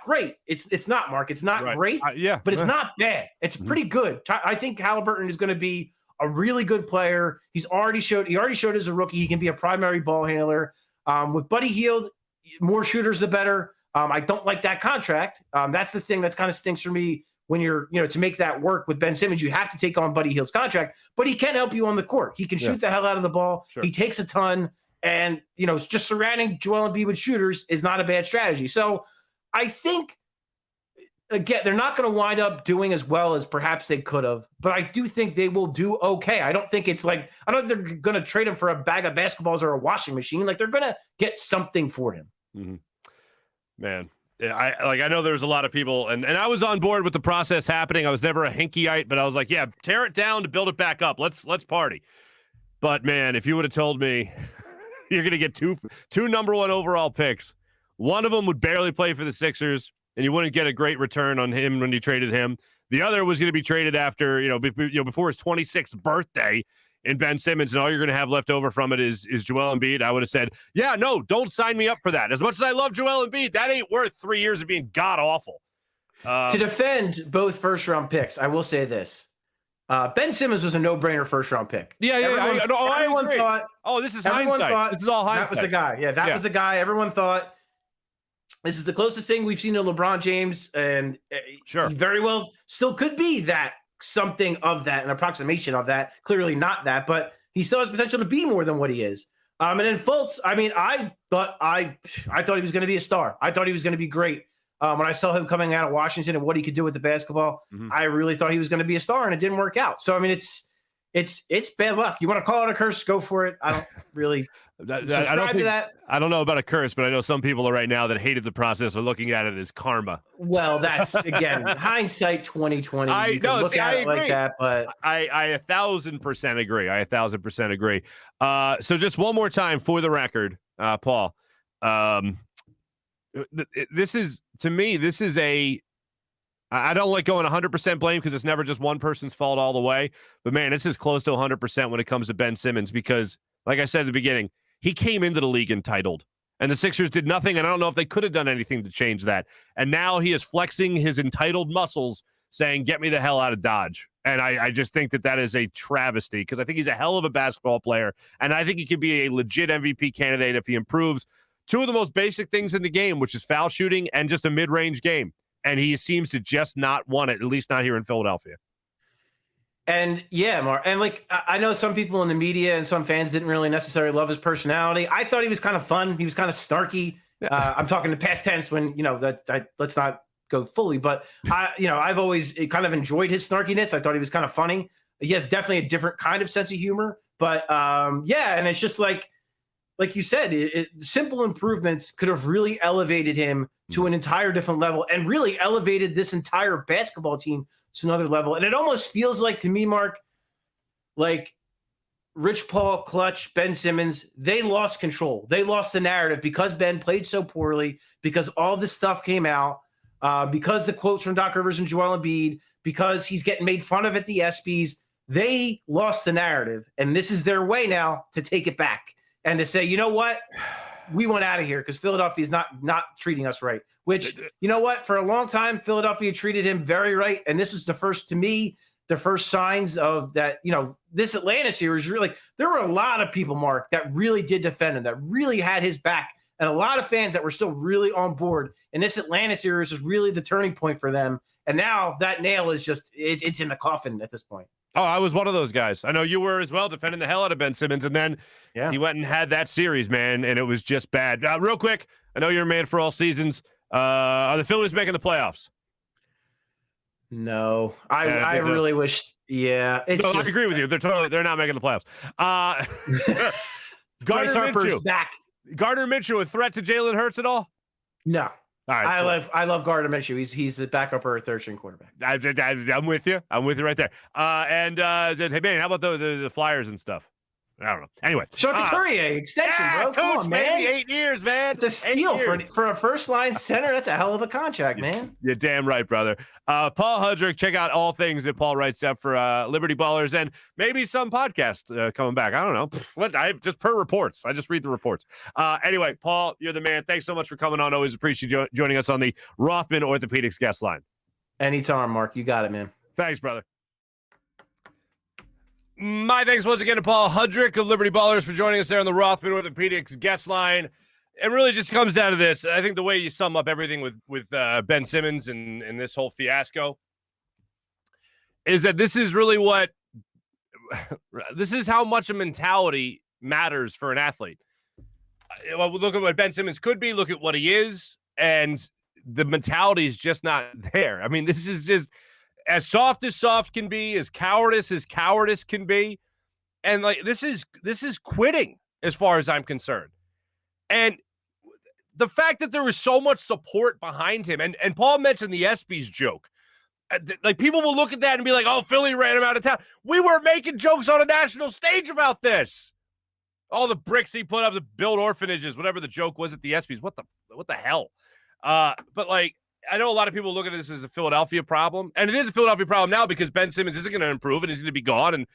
Speaker 4: great. It's not, Mark. It's not great, but it's not bad. It's pretty good. I think Halliburton is going to be a really good player. He already showed as a rookie he can be a primary ball handler. With Buddy Hield, more shooters the better. I don't like that contract. That's the thing that kind of stinks for me when you're, to make that work with Ben Simmons, you have to take on Buddy Hield's contract, but he can help you on the court. He can shoot the hell out of the ball. Sure. He takes a ton, and, just surrounding Joel Embiid with shooters is not a bad strategy. So I think, again, they're not going to wind up doing as well as perhaps they could have, but I do think they will do okay. I don't think they're going to trade him for a bag of basketballs or a washing machine. Like, they're going to get something for him.
Speaker 1: Mm-hmm. Man. Yeah, I know there's a lot of people, and I was on board with the process happening. I was never a Hinkyite, but I was like, yeah, tear it down to build it back up. Let's party. But man, if you would have told me you're going to get two number 1 overall picks, one of them would barely play for the Sixers, and you wouldn't get a great return on him when you traded him. The other was going to be traded after, before his 26th birthday in Ben Simmons, and all you're going to have left over from it is Joel Embiid. I would have said, yeah, no, don't sign me up for that. As much as I love Joel Embiid, that ain't worth 3 years of being god-awful.
Speaker 4: To defend both first-round picks, I will say this. Ben Simmons was a no-brainer first-round pick.
Speaker 1: Everyone thought, this is hindsight. This is all hindsight.
Speaker 4: That was the guy. Yeah, that was the guy. Everyone thought this is the closest thing we've seen to LeBron James, and he very well still could be that. Something of that, an approximation of that, clearly not that, but he still has potential to be more than what he is. And then Fultz, I mean, I thought he was going to be a star. I thought he was going to be great. When I saw him coming out of Washington and what he could do with the basketball, I really thought he was going to be a star, and it didn't work out. So I mean, it's bad luck. You want to call it a curse? Go for it. I don't really subscribe to that.
Speaker 1: I don't know about a curse, but I know some people right now that hated the process are looking at it as karma.
Speaker 4: Well, that's again hindsight 2020. You can look at it like that, but
Speaker 1: I 1,000% agree. I 1,000% agree. So just one more time for the record, Paul. This is I don't like going 100% blame because it's never just one person's fault all the way. But man, this is close to 100% when it comes to Ben Simmons because, like I said at the beginning, he came into the league entitled, and the Sixers did nothing, and I don't know if they could have done anything to change that. And now he is flexing his entitled muscles, saying, get me the hell out of Dodge. And I just think that is a travesty because I think he's a hell of a basketball player, and I think he could be a legit MVP candidate if he improves two of the most basic things in the game, which is foul shooting and just a mid-range game. And he seems to just not want it, at least not here in Philadelphia.
Speaker 4: And yeah, Mark, and like I know some people in the media and some fans didn't really necessarily love his personality. I thought he was kind of fun. He was kind of snarky. I'm talking the past tense when let's not go fully, but I've always kind of enjoyed his snarkiness. I thought he was kind of funny. He has definitely a different kind of sense of humor, but and it's just like you said, simple improvements could have really elevated him to an entire different level and really elevated this entire basketball team to another level. And it almost feels like to me, Mark, like Rich Paul, Clutch, Ben Simmons, they lost control. They lost the narrative because Ben played so poorly, because all this stuff came out, because the quotes from Doc Rivers and Joel Embiid, because he's getting made fun of at the ESPYs. They lost the narrative, and this is their way now to take it back and to say, you know what? We went out of here because Philadelphia is not treating us right, which, you know what? For a long time, Philadelphia treated him very right. And this was the first signs of that, this Atlanta series really, there were a lot of people, Mark, that really did defend him, that really had his back, and a lot of fans that were still really on board. And this Atlanta series was really the turning point for them. And now that nail is just, it's in the coffin at this point.
Speaker 1: Oh, I was one of those guys. I know you were as well, defending the hell out of Ben Simmons. And then he went and had that series, man, and it was just bad. Real quick, I know you're a man for all seasons. Are the Phillies making the playoffs?
Speaker 4: No. I really wish. Yeah.
Speaker 1: I agree with you. They're not making the playoffs. Gardner Minshew.
Speaker 4: Back.
Speaker 1: Gardner Minshew, a threat to Jalen Hurts at all?
Speaker 4: No.
Speaker 1: All right,
Speaker 4: I love Gardner Minshew. He's the backup or a third string quarterback.
Speaker 1: I'm with you. I'm with you right there. Hey, man, how about the Flyers and stuff? I don't know. Anyway,
Speaker 4: Sean Couturier extension, bro. Come on, man.
Speaker 1: 8 years, man.
Speaker 4: It's a steal for a first line center. That's a hell of a contract, man.
Speaker 1: You're damn right, brother. Paul Hudrick, check out all things that Paul writes up for Liberty Ballers and maybe some podcast coming back. I don't know. What? I just per reports. I just read the reports. Anyway, Paul, you're the man. Thanks so much for coming on. Always appreciate you joining us on the Rothman Orthopaedics guest line.
Speaker 4: Anytime, Mark. You got it, man.
Speaker 1: Thanks, brother. My thanks once again to Paul Hudrick of Liberty Ballers for joining us there on the Rothman Orthopaedics guest line. It really just comes down to this. I think the way you sum up everything with Ben Simmons and this whole fiasco is that this is really this is how much a mentality matters for an athlete. Well, look at what Ben Simmons could be. Look at what he is. And the mentality is just not there. I mean, this is just as soft can be, as cowardice can be. And like, this is quitting as far as I'm concerned. And the fact that there was so much support behind him, and Paul mentioned the ESPYs joke. Like, people will look at that and be like, oh, Philly ran him out of town. We were making jokes on a national stage about this. All the bricks he put up to build orphanages, whatever the joke was at the ESPYs. What the hell? But like, I know a lot of people look at this as a Philadelphia problem, and it is a Philadelphia problem now because Ben Simmons isn't going to improve and he's going to be gone, and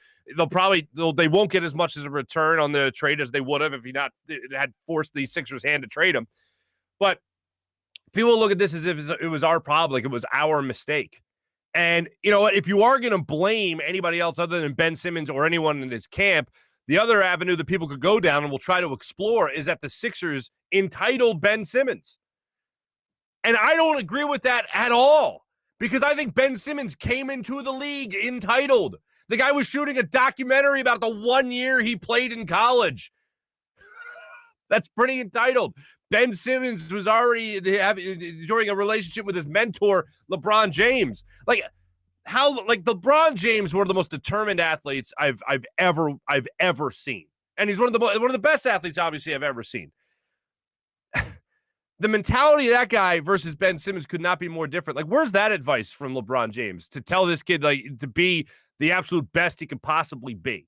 Speaker 1: they won't get as much as a return on the trade as they would have if he had forced the Sixers' hand to trade him. But people look at this as if it was our problem, like it was our mistake. And you know what? If you are going to blame anybody else other than Ben Simmons or anyone in his camp, the other avenue that people could go down and we'll try to explore is that the Sixers entitled Ben Simmons. And I don't agree with that at all because I think Ben Simmons came into the league entitled. The guy was shooting a documentary about the 1 year he played in college. That's pretty entitled. Ben Simmons was already during a relationship with his mentor, LeBron James. Like LeBron James, one of the most determined athletes I've ever seen. And he's one of the best athletes, obviously, I've ever seen. The mentality of that guy versus Ben Simmons could not be more different. Like, where's that advice from LeBron James to tell this kid like to be the absolute best he could possibly be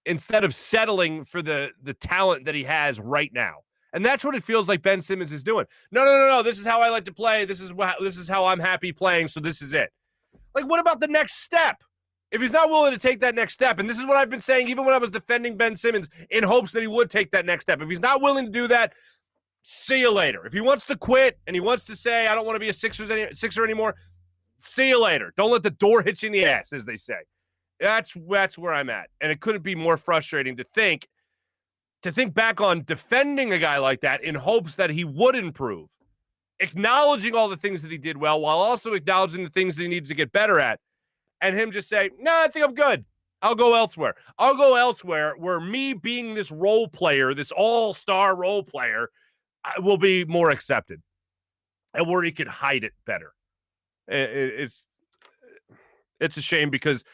Speaker 1: instead of settling for the talent that he has right now? And that's what it feels like Ben Simmons is doing. No. This is how I like to play. This is how I'm happy playing. So this is it. Like, what about the next step? If he's not willing to take that next step, and this is what I've been saying even when I was defending Ben Simmons in hopes that he would take that next step. If he's not willing to do that, see you later. If he wants to quit and he wants to say, I don't want to be a Sixer anymore, see you later. Don't let the door hit you in the ass, as they say. That's where I'm at. And it couldn't be more frustrating to think back on defending a guy like that in hopes that he would improve, acknowledging all the things that he did well while also acknowledging the things that he needs to get better at, and him just say, no, I think I'm good. I'll go elsewhere. I'll go elsewhere where me being this role player, this all-star role player, will be more accepted and where he could hide it better. It's a shame because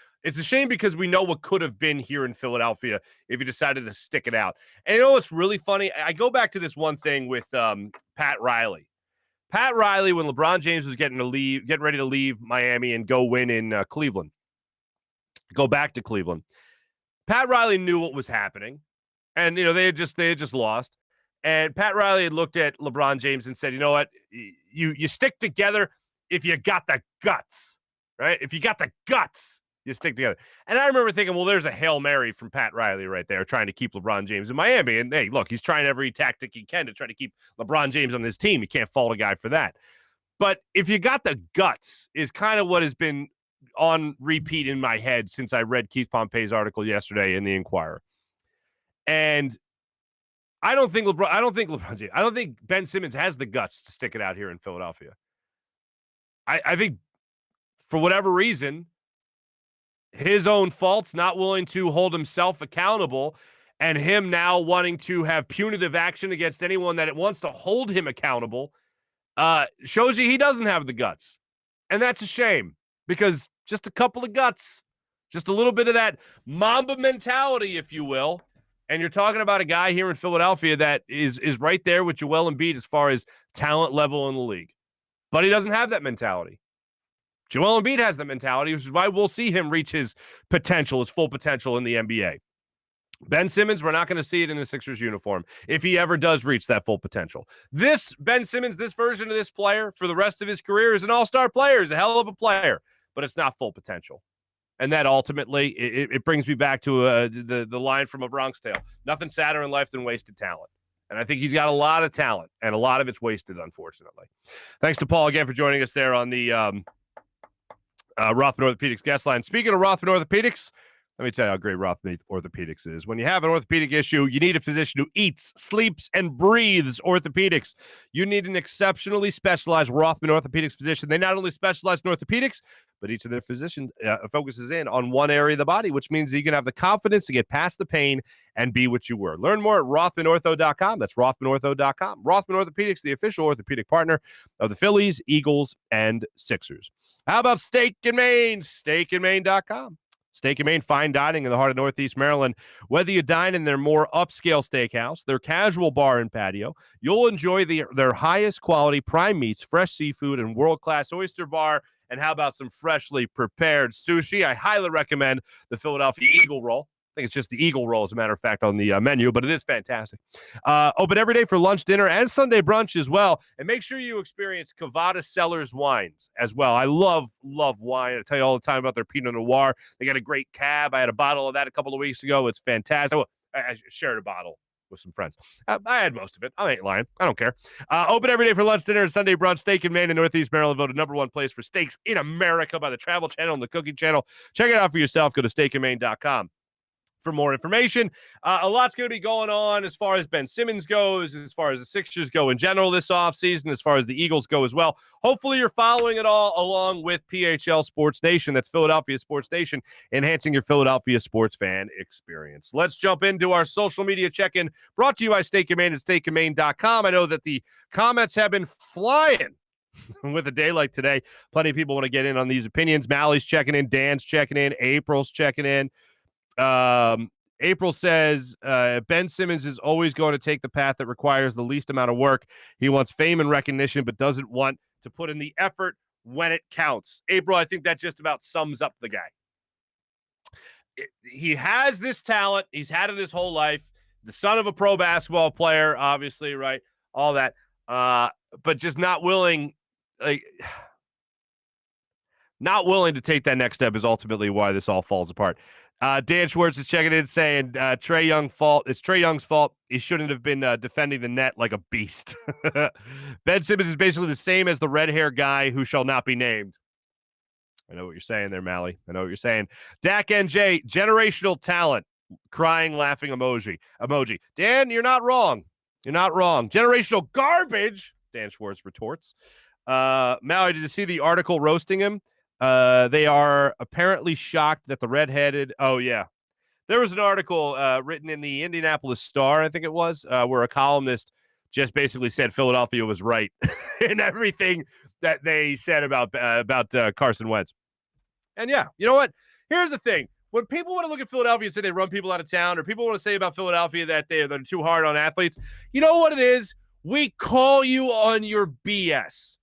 Speaker 1: we know what could have been here in Philadelphia if he decided to stick it out. And you know what's really funny? I go back to this one thing with Pat Riley. Pat Riley, when LeBron James was getting ready to leave Miami and go win in Cleveland, go back to Cleveland. Pat Riley knew what was happening, and they had just lost. And Pat Riley had looked at LeBron James and said, you know what? You stick together if you got the guts, right? If you got the guts, you stick together. And I remember thinking, well, there's a Hail Mary from Pat Riley right there trying to keep LeBron James in Miami. And, hey, look, he's trying every tactic he can to try to keep LeBron James on his team. You can't fault a guy for that. But if you got the guts is kind of what has been on repeat in my head since I read Keith Pompey's article yesterday in the Inquirer. And I don't think Ben Simmons has the guts to stick it out here in Philadelphia. I think for whatever reason, his own faults, not willing to hold himself accountable, and him now wanting to have punitive action against anyone that wants to hold him accountable, shows you he doesn't have the guts. And that's a shame because just a couple of guts, just a little bit of that Mamba mentality, if you will. And you're talking about a guy here in Philadelphia that is right there with Joel Embiid as far as talent level in the league. But he doesn't have that mentality. Joel Embiid has the mentality, which is why we'll see him reach his potential, his full potential in the NBA. Ben Simmons, we're not going to see it in the Sixers uniform if he ever does reach that full potential. This Ben Simmons, this version of this player for the rest of his career is an all-star player, is a hell of a player, but it's not full potential. And that ultimately, it brings me back to the line from A Bronx Tale. Nothing sadder in life than wasted talent. And I think he's got a lot of talent, and a lot of it's wasted, unfortunately. Thanks to Paul again for joining us there on the Rothman Orthopaedics guest line. Speaking of Rothman Orthopaedics, let me tell you how great Rothman Orthopaedics is. When you have an orthopedic issue, you need a physician who eats, sleeps, and breathes orthopedics. You need an exceptionally specialized Rothman Orthopaedics physician. They not only specialize in orthopedics, but each of their physicians focuses in on one area of the body, which means you can have the confidence to get past the pain and be what you were. Learn more at RothmanOrtho.com. That's RothmanOrtho.com. Rothman Orthopaedics, the official orthopedic partner of the Phillies, Eagles, and Sixers. How about Steak and Maine? SteakandMaine.com. Steak and Maine, fine dining in the heart of Northeast Maryland. Whether you dine in their more upscale steakhouse, their casual bar and patio, you'll enjoy their highest quality prime meats, fresh seafood, and world-class oyster bar. And how about some freshly prepared sushi? I highly recommend the Philadelphia Eagle Roll. I think it's just the Eagle Roll, as a matter of fact, on the menu, but it is fantastic. Open every day for lunch, dinner, and Sunday brunch as well. And make sure you experience Cavada Cellars wines as well. I love wine. I tell you all the time about their Pinot Noir. They got a great cab. I had a bottle of that a couple of weeks ago. It's fantastic. I shared a bottle with some friends. I had most of it. I ain't lying. I don't care. Open every day for lunch, dinner, and Sunday brunch. Steak and Maine in Northeast Maryland, voted #1 place for steaks in America by the Travel Channel and the Cooking Channel. Check it out for yourself. Go to steakandmaine.com. for more information. A lot's going to be going on as far as Ben Simmons goes, as far as the Sixers go in general this offseason, as far as the Eagles go as well. Hopefully you're following it all along with PHL Sports Nation. That's Philadelphia Sports Nation, enhancing your Philadelphia sports fan experience. Let's jump into our social media check-in, brought to you by Steak and Maine at steakandmaine.com. I know that the comments have been flying with a day like today. Plenty of people want to get in on these opinions. Mally's checking in. Dan's checking in. April's checking in. April says Ben Simmons is always going to take the path that requires the least amount of work. He wants fame and recognition, but doesn't want to put in the effort when it counts. April, I think that just about sums up the guy. He has this talent. He's had it his whole life. The son of a pro basketball player, obviously, right? All that. But just not willing to take that next step is ultimately why this all falls apart. Dan Schwartz is checking in saying it's Trae Young's fault. He shouldn't have been defending the net like a beast. Ben Simmons is basically the same as the red hair guy who shall not be named. I know what you're saying there, Mally. I know what you're saying. Dak NJ, generational talent, crying, laughing emoji. Dan, you're not wrong. You're not wrong. Generational garbage, Dan Schwartz retorts. Mally, did you see the article roasting him? They are apparently shocked that the redheaded. Oh, yeah. There was an article written in the Indianapolis Star, I think it was, where a columnist just basically said Philadelphia was right in everything that they said about Carson Wentz. And yeah, you know what? Here's the thing. When people want to look at Philadelphia and say they run people out of town, or people want to say about Philadelphia that they're too hard on athletes, you know what it is? We call you on your BS.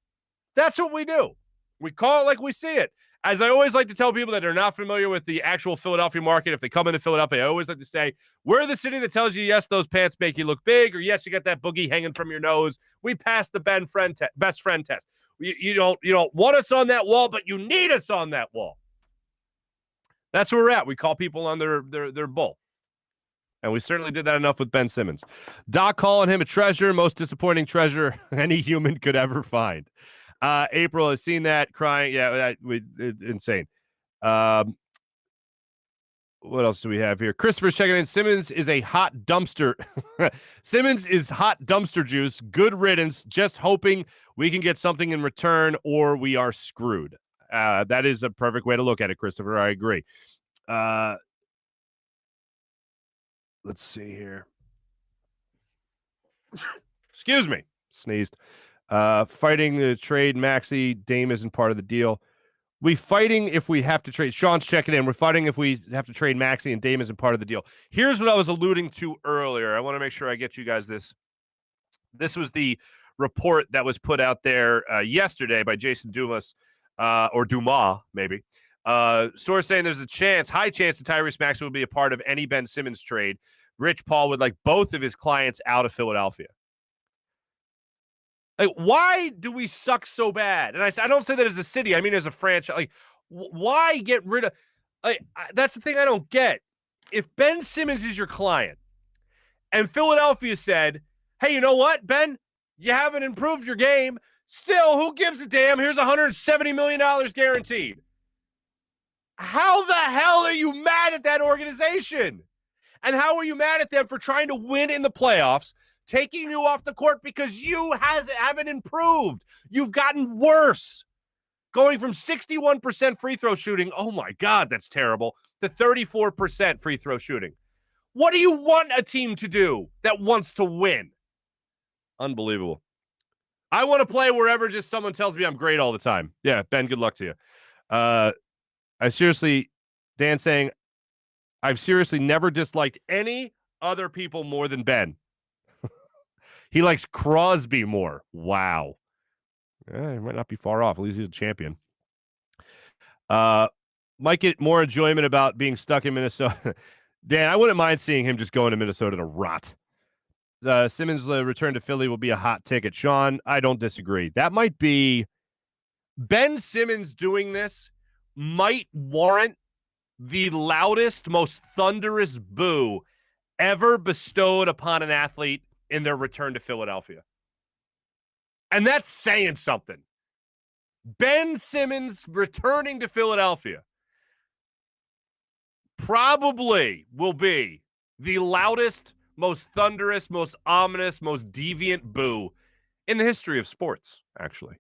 Speaker 1: That's what we do. We call it like we see it. As I always like to tell people that are not familiar with the actual Philadelphia market, if they come into Philadelphia, I always like to say, we're the city that tells you, yes, those pants make you look big, or yes, you got that boogie hanging from your nose. We passed the best friend test. You don't want us on that wall, but you need us on that wall. That's where we're at. We call people on their bull. And we certainly did that enough with Ben Simmons. Doc calling him a treasure, most disappointing treasure any human could ever find. April has seen that, crying. Yeah, insane. What else do we have here? Christopher's checking in. Simmons is a hot dumpster. Simmons is hot dumpster juice. Good riddance. Just hoping we can get something in return, or we are screwed. That is a perfect way to look at it, Christopher. I agree. Let's see here. Excuse me. Sneezed. Fighting to trade Maxey. Dame isn't part of the deal. We fighting if we have to trade. Sean's checking in. We're fighting if we have to trade Maxey, and Dame isn't part of the deal. Here's what I was alluding to earlier. I want to make sure I get you guys this. This was the report that was put out there yesterday by Jason Dumas, or Dumas, maybe. Source saying there's high chance that Tyrese Maxey will be a part of any Ben Simmons trade. Rich Paul would like both of his clients out of Philadelphia. Like, why do we suck so bad? And I don't say that as a city. I mean as a franchise. Like, why get rid of? That's the thing I don't get. If Ben Simmons is your client, and Philadelphia said, "Hey, you know what, Ben? You haven't improved your game. Still, who gives a damn? Here's $170 million guaranteed." How the hell are you mad at that organization? And how are you mad at them for trying to win in the playoffs, taking you off the court because you haven't improved? You've gotten worse. Going from 61% free throw shooting, oh my God, that's terrible, to 34% free throw shooting. What do you want a team to do that wants to win? Unbelievable. I want to play wherever just someone tells me I'm great all the time. Yeah, Ben, good luck to you. Dan saying, I've seriously never disliked any other people more than Ben. He likes Crosby more. Wow. He might not be far off. At least he's a champion. Might get more enjoyment about being stuck in Minnesota. Dan, I wouldn't mind seeing him just going to Minnesota to rot. Simmons' return to Philly will be a hot ticket. Sean, I don't disagree. That might be Ben Simmons doing this might warrant the loudest, most thunderous boo ever bestowed upon an athlete in their return to Philadelphia. And that's saying something. Ben Simmons returning to Philadelphia probably will be the loudest, most thunderous, most ominous, most deviant boo in the history of sports, actually.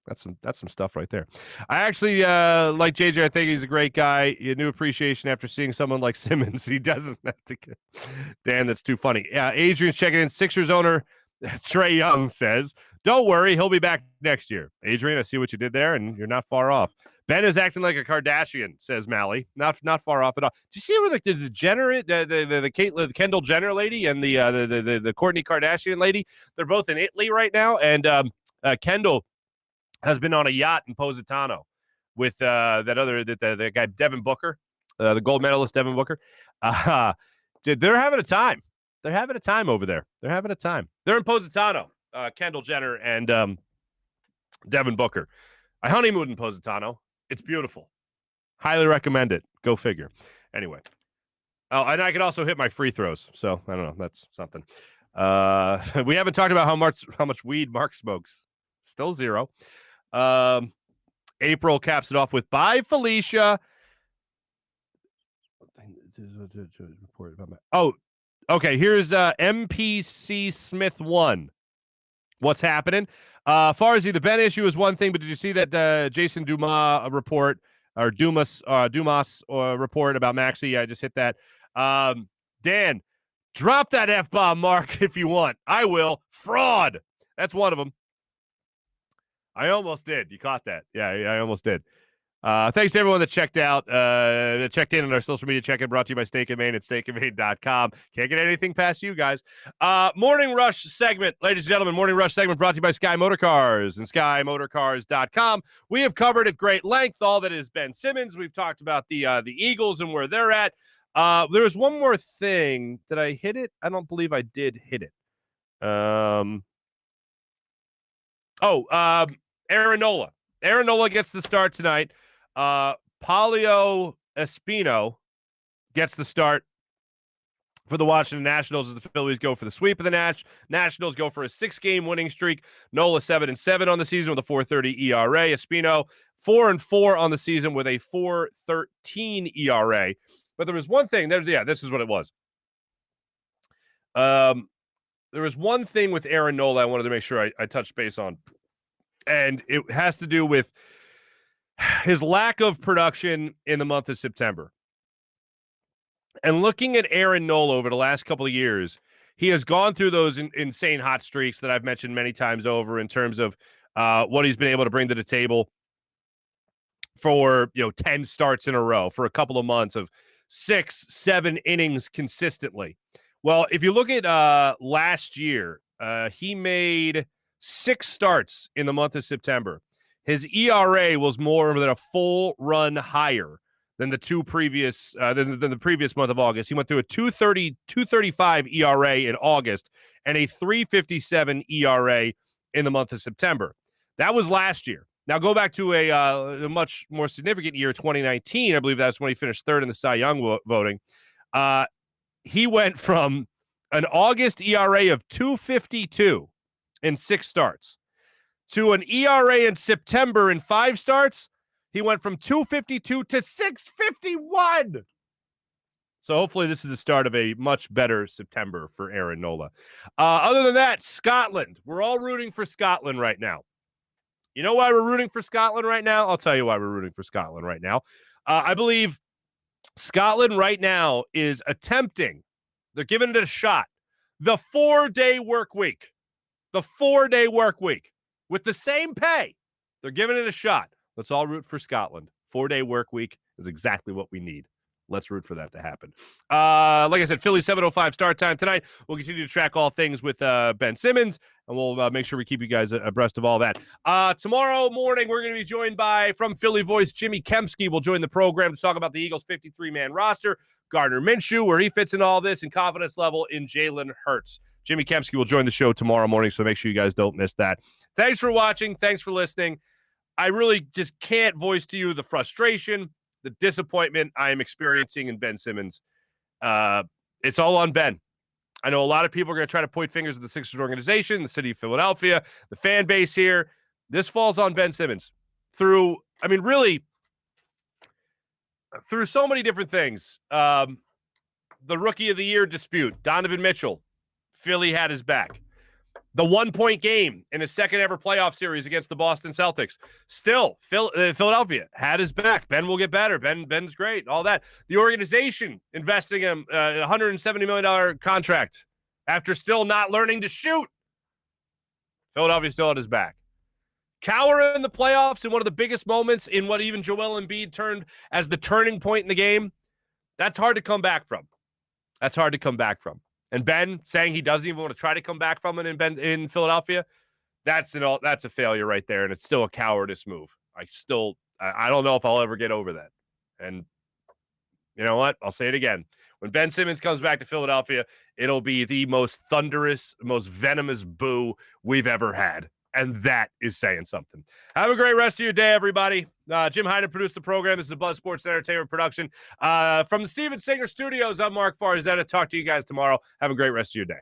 Speaker 1: That's some stuff right there. I actually like JJ. I think he's a great guy. A new appreciation after seeing someone like Simmons. He doesn't have to get... Dan, that's too funny. Adrian's checking in. Sixers owner Trae Young says, "Don't worry, he'll be back next year." Adrian, I see what you did there, and you're not far off. Ben is acting like a Kardashian, says Mally. Not far off at all. Did you see where the Jenner, the Kendall Jenner lady and the Kourtney Kardashian lady? They're both in Italy right now, and Kendall has been on a yacht in Positano with the guy Devin Booker, the gold medalist Devin Booker. They're having a time. They're having a time over there. They're having a time. They're in Positano. Kendall Jenner and Devin Booker. I honeymooned in Positano. It's beautiful. Highly recommend it. Go figure. Anyway. Oh, and I could also hit my free throws. So I don't know. That's something. We haven't talked about how much weed Marc smokes. Still 0. April caps it off with "Bye, Felicia." Oh, okay. Here's MPC Smith 1. What's happening? Farzy, the Ben issue is one thing, but did you see that Jason Dumas report or Dumas report about Maxey? I just hit that. Dan, drop that F-bomb, Marc, if you want. I will. Fraud. That's one of them. I almost did. You caught that. Yeah, I almost did. Thanks to everyone that checked in on our social media check-in, brought to you by Steak and Maine at steakandmaine.com. Can't get anything past you guys. Morning Rush segment, ladies and gentlemen, Morning Rush segment brought to you by Sky Motorcars and SkyMotorcars.com. We have covered at great length all that is Ben Simmons. We've talked about the Eagles and where they're at. There was one more thing. Did I hit it? I don't believe I did hit it. Aaron Nola. Aaron Nola gets the start tonight. Paolo Espino gets the start for the Washington Nationals as the Phillies go for the sweep of the Nationals go for a 6-game winning streak. Nola 7-7 on the season with a 4.30 ERA. Espino 4-4 on the season with a 4.13 ERA. But there was one thing there. Yeah, this is what it was. There was one thing with Aaron Nola I wanted to make sure I touched base on. And it has to do with his lack of production in the month of September. And looking at Aaron Nola over the last couple of years, he has gone through those insane hot streaks that I've mentioned many times over in terms of what he's been able to bring to the table for 10 starts in a row for a couple of months of 6-7 innings consistently. Well, if you look at last year, he made 6 starts in the month of September. his ERA was more than a full run higher than the two previous than the previous month of August. He went through a 2.35 ERA in August and a 3.57 ERA in the month of September. That was last year. Now go back to a much more significant year, 2019. I believe that's when he finished third in the Cy Young voting. He went from an August ERA of 2.52 in 6 starts to an ERA in September in 5 starts. He went from 2.52 to 6.51. So hopefully this is the start of a much better September for Aaron Nola. Other than that, Scotland. We're all rooting for Scotland right now. You know why we're rooting for Scotland right now? I'll tell you why we're rooting for Scotland right now. I believe Scotland right now is attempting, they're giving it a shot, the 4-day work week. The 4-day work week with the same pay. They're giving it a shot. Let's all root for Scotland. 4-day work week is exactly what we need. Let's root for that to happen. Like I said, Philly 7:05 start time tonight. We'll continue to track all things with Ben Simmons, and we'll make sure we keep you guys abreast of all that. Tomorrow morning, we're going to be joined by, from Philly voice, Jimmy Kempski will join the program to talk about the Eagles' 53-man roster, Gardner Minshew, where he fits in all this, and confidence level in Jalen Hurts. Jimmy Kempski will join the show tomorrow morning, so make sure you guys don't miss that. Thanks for watching. Thanks for listening. I really just can't voice to you the frustration, the disappointment I am experiencing in Ben Simmons. It's all on Ben. I know a lot of people are going to try to point fingers at the Sixers organization, the city of Philadelphia, the fan base here. This falls on Ben Simmons through so many different things. The Rookie of the Year dispute, Donovan Mitchell, Philly had his back. The 1-point game in his second ever playoff series against the Boston Celtics. Still, Philadelphia had his back. Ben will get better. Ben's great. All that. The organization investing him a $170 million contract after still not learning to shoot. Philadelphia still had his back. Cower in the playoffs in one of the biggest moments in what even Joel Embiid turned as the turning point in the game. That's hard to come back from. And Ben saying he doesn't even want to try to come back from it in Philadelphia, that's a failure right there, and it's still a cowardice move. I don't know if I'll ever get over that. And you know what? I'll say it again. When Ben Simmons comes back to Philadelphia, it'll be the most thunderous, most venomous boo we've ever had. And that is saying something. Have a great rest of your day, everybody. Jim Hyden produced the program. This is a Buzz Sports Entertainment production. From the Steven Singer Studios, I'm Marc Farzy. Talk to you guys tomorrow. Have a great rest of your day.